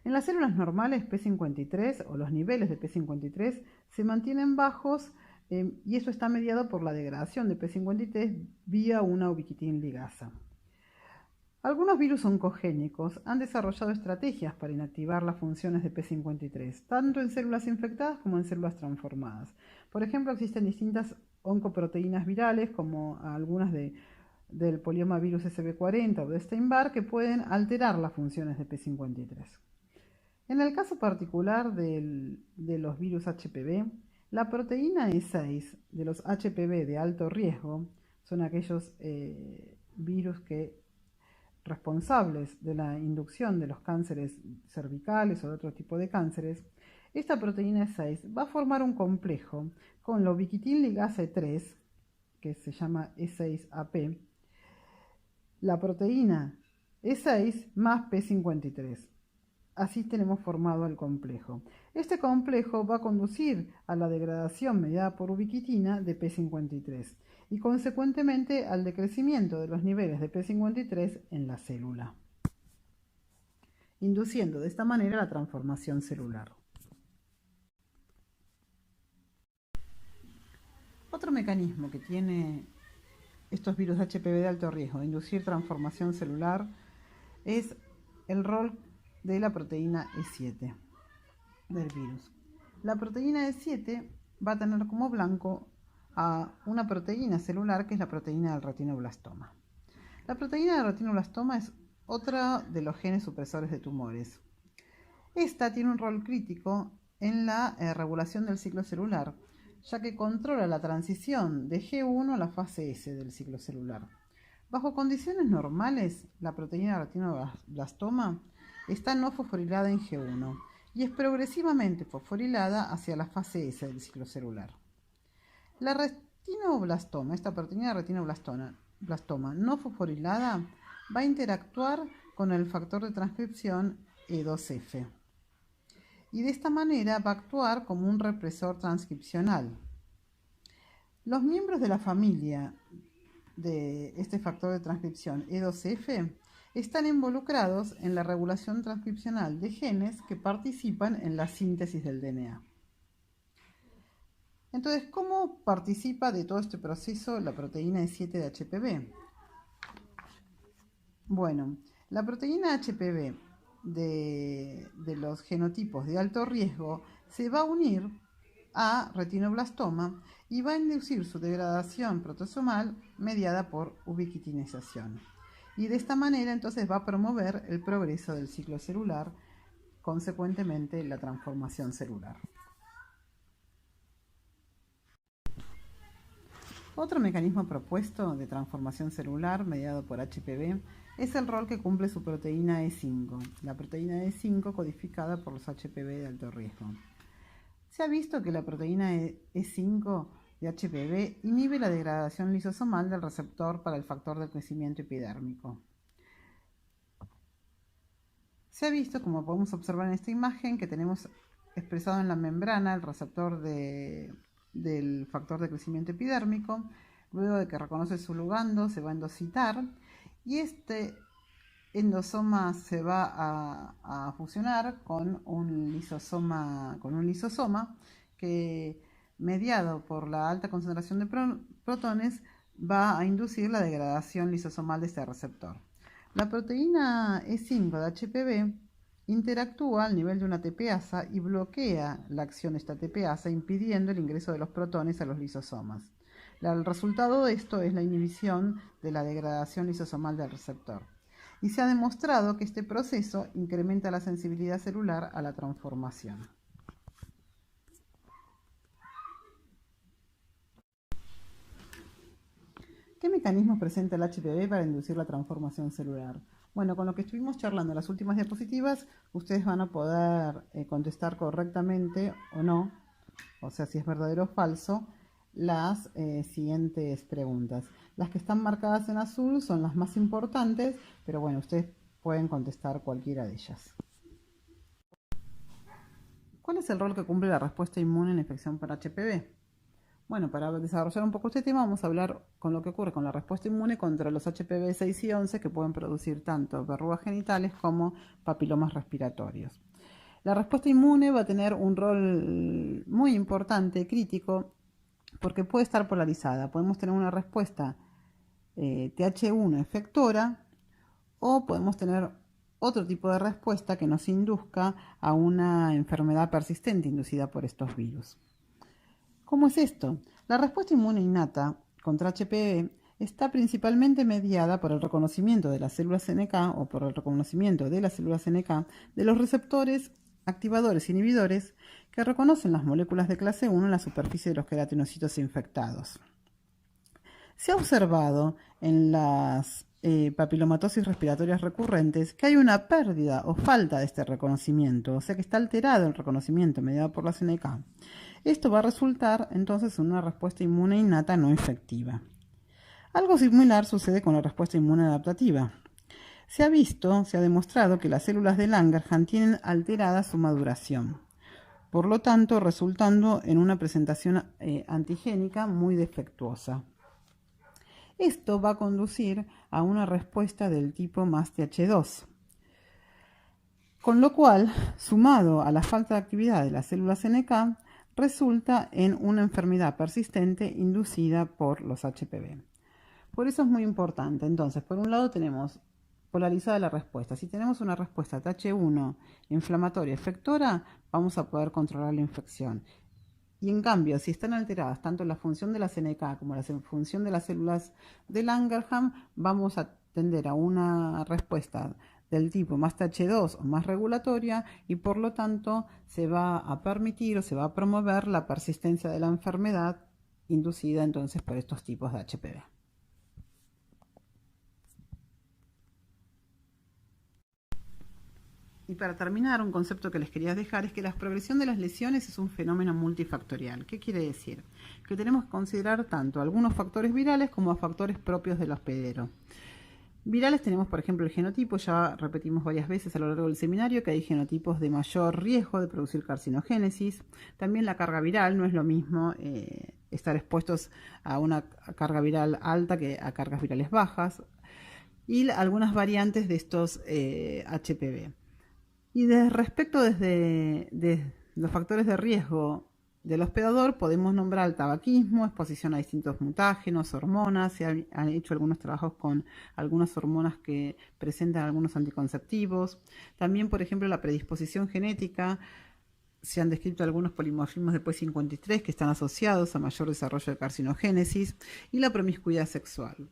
En las células normales, P53 o los niveles de P53 se mantienen bajos y eso está mediado por la degradación de P53 vía una ubiquitina ligasa. Algunos virus oncogénicos han desarrollado estrategias para inactivar las funciones de P53, tanto en células infectadas como en células transformadas. Por ejemplo, existen distintas oncoproteínas virales, como algunas del poliomavirus SB40 o de Epstein-Barr, que pueden alterar las funciones de P53. En el caso particular de los virus HPV, la proteína E6 de los HPV de alto riesgo, son aquellos virus responsables de la inducción de los cánceres cervicales o de otro tipo de cánceres. Esta proteína E6 va a formar un complejo con la ubiquitina ligasa E3, que se llama E6AP, la proteína E6 más P53. Así tenemos formado el complejo. Este complejo va a conducir a la degradación mediada por ubiquitina de P53 y consecuentemente al decrecimiento de los niveles de P53 en la célula, induciendo de esta manera la transformación celular. Otro mecanismo que tiene estos virus HPV de alto riesgo de inducir transformación celular es el rol de la proteína E7 del virus. La proteína E7 va a tener como blanco a una proteína celular que es la proteína del retinoblastoma. La proteína del retinoblastoma es otra de los genes supresores de tumores. Esta tiene un rol crítico en la regulación del ciclo celular, ya que controla la transición de G1 a la fase S del ciclo celular. Bajo condiciones normales, la proteína del retinoblastoma está no fosforilada en G1 y es progresivamente fosforilada hacia la fase S del ciclo celular. La retinoblastoma, esta proteína de retinoblastoma no fosforilada, va a interactuar con el factor de transcripción E2F y de esta manera va a actuar como un represor transcripcional. Los miembros de la familia de este factor de transcripción E2F están involucrados en la regulación transcripcional de genes que participan en la síntesis del DNA. Entonces, ¿cómo participa de todo este proceso la proteína E7 de HPV? Bueno, la proteína HPV de los genotipos de alto riesgo se va a unir a retinoblastoma y va a inducir su degradación proteasomal mediada por ubiquitinización. Y de esta manera entonces va a promover el progreso del ciclo celular, consecuentemente la transformación celular. Otro mecanismo propuesto de transformación celular mediado por HPV es el rol que cumple su proteína E5, la proteína E5 codificada por los HPV de alto riesgo. Se ha visto que la proteína E5 de HPV inhibe la degradación lisosomal del receptor para el factor de crecimiento epidérmico. Se ha visto, como podemos observar en esta imagen, que tenemos expresado en la membrana el receptor del factor de crecimiento epidérmico. Luego de que reconoce su ligando, se va a endocitar y este endosoma se va a fusionar con un lisosoma que, mediado por la alta concentración de protones, va a inducir la degradación lisosomal de este receptor. La proteína E5 de HPV interactúa al nivel de una tepeasa y bloquea la acción de esta tepeasa, impidiendo el ingreso de los protones a los lisosomas. El resultado de esto es la inhibición de la degradación lisosomal del receptor. y se ha demostrado que este proceso incrementa la sensibilidad celular a la transformación. ¿Qué mecanismos presenta el HPV para inducir la transformación celular? Bueno, con lo que estuvimos charlando en las últimas diapositivas, ustedes van a poder contestar correctamente o no, o sea, si es verdadero o falso, las siguientes preguntas. Las que están marcadas en azul son las más importantes, pero bueno, ustedes pueden contestar cualquiera de ellas. ¿Cuál es el rol que cumple la respuesta inmune en la infección por HPV? Bueno, para desarrollar un poco este tema vamos a hablar con lo que ocurre con la respuesta inmune contra los HPV 6 y 11 que pueden producir tanto verrugas genitales como papilomas respiratorios. La respuesta inmune va a tener un rol muy importante, crítico, porque puede estar polarizada. Podemos tener una respuesta Th1 efectora o podemos tener otro tipo de respuesta que nos induzca a una enfermedad persistente inducida por estos virus. ¿Cómo es esto? La respuesta inmune innata contra HPV está principalmente mediada por el reconocimiento de las células NK o por el reconocimiento de las células NK de los receptores activadores e inhibidores que reconocen las moléculas de clase 1 en la superficie de los queratinocitos infectados. Se ha observado en las papilomatosis respiratorias recurrentes que hay una pérdida o falta de este reconocimiento, o sea que está alterado el reconocimiento mediado por las NK. Esto va a resultar entonces en una respuesta inmune innata no efectiva. Algo similar sucede con la respuesta inmune adaptativa. Se ha demostrado que las células de Langerhans tienen alterada su maduración, por lo tanto resultando en una presentación antigénica muy defectuosa. Esto va a conducir a una respuesta del tipo MASTH2, con lo cual, sumado a la falta de actividad de las células NK, resulta en una enfermedad persistente inducida por los HPV. Por eso es muy importante. Entonces, por un lado tenemos polarizada la respuesta. Si tenemos una respuesta Th1 inflamatoria efectora, vamos a poder controlar la infección. Y en cambio, si están alteradas tanto la función de las NK como la función de las células de Langerhans, vamos a tender a una respuesta del tipo MASTH2 o más regulatoria y por lo tanto se va a permitir o se va a promover la persistencia de la enfermedad inducida entonces por estos tipos de HPV. Y para terminar, un concepto que les quería dejar es que la progresión de las lesiones es un fenómeno multifactorial. ¿Qué quiere decir? Que tenemos que considerar tanto algunos factores virales como factores propios del hospedero. Virales tenemos, por ejemplo, el genotipo. Ya repetimos varias veces a lo largo del seminario que hay genotipos de mayor riesgo de producir carcinogénesis. También la carga viral, no es lo mismo estar expuestos a una carga viral alta que a cargas virales bajas. Y algunas variantes de estos HPV. Y respecto desde los factores de riesgo del hospedador, podemos nombrar el tabaquismo, exposición a distintos mutágenos, hormonas. Se han hecho algunos trabajos con algunas hormonas que presentan algunos anticonceptivos. También, por ejemplo, la predisposición genética. Se han descrito algunos polimorfismos de POI53 que están asociados a mayor desarrollo de carcinogénesis. Y la promiscuidad sexual.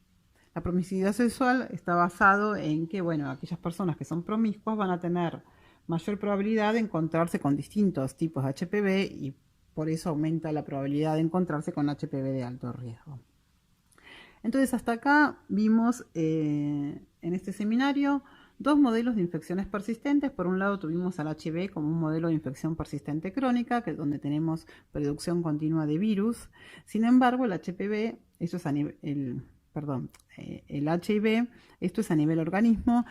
La promiscuidad sexual está basado en que, bueno, aquellas personas que son promiscuas van a tener mayor probabilidad de encontrarse con distintos tipos de HPV y por eso aumenta la probabilidad de encontrarse con HPV de alto riesgo. Entonces hasta acá vimos en este seminario dos modelos de infecciones persistentes. Por un lado tuvimos al HIV como un modelo de infección persistente crónica, que es donde tenemos producción continua de virus. Sin embargo, el HPV, eso es a nivel, el HIV, esto es a nivel organismo.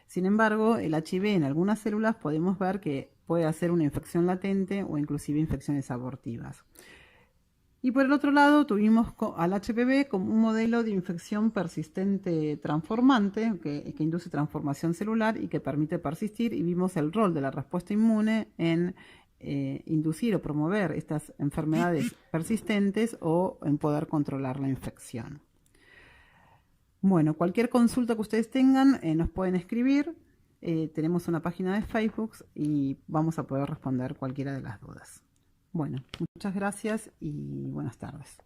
Sin embargo, el HIV en algunas células podemos ver que puede hacer una infección latente o inclusive infecciones abortivas. Y por el otro lado tuvimos al HPV como un modelo de infección persistente transformante que induce transformación celular y que permite persistir, y vimos el rol de la respuesta inmune en inducir o promover estas enfermedades persistentes o en poder controlar la infección. Bueno, cualquier consulta que ustedes tengan nos pueden escribir. Tenemos una página de Facebook y vamos a poder responder cualquiera de las dudas. Bueno, muchas gracias y buenas tardes.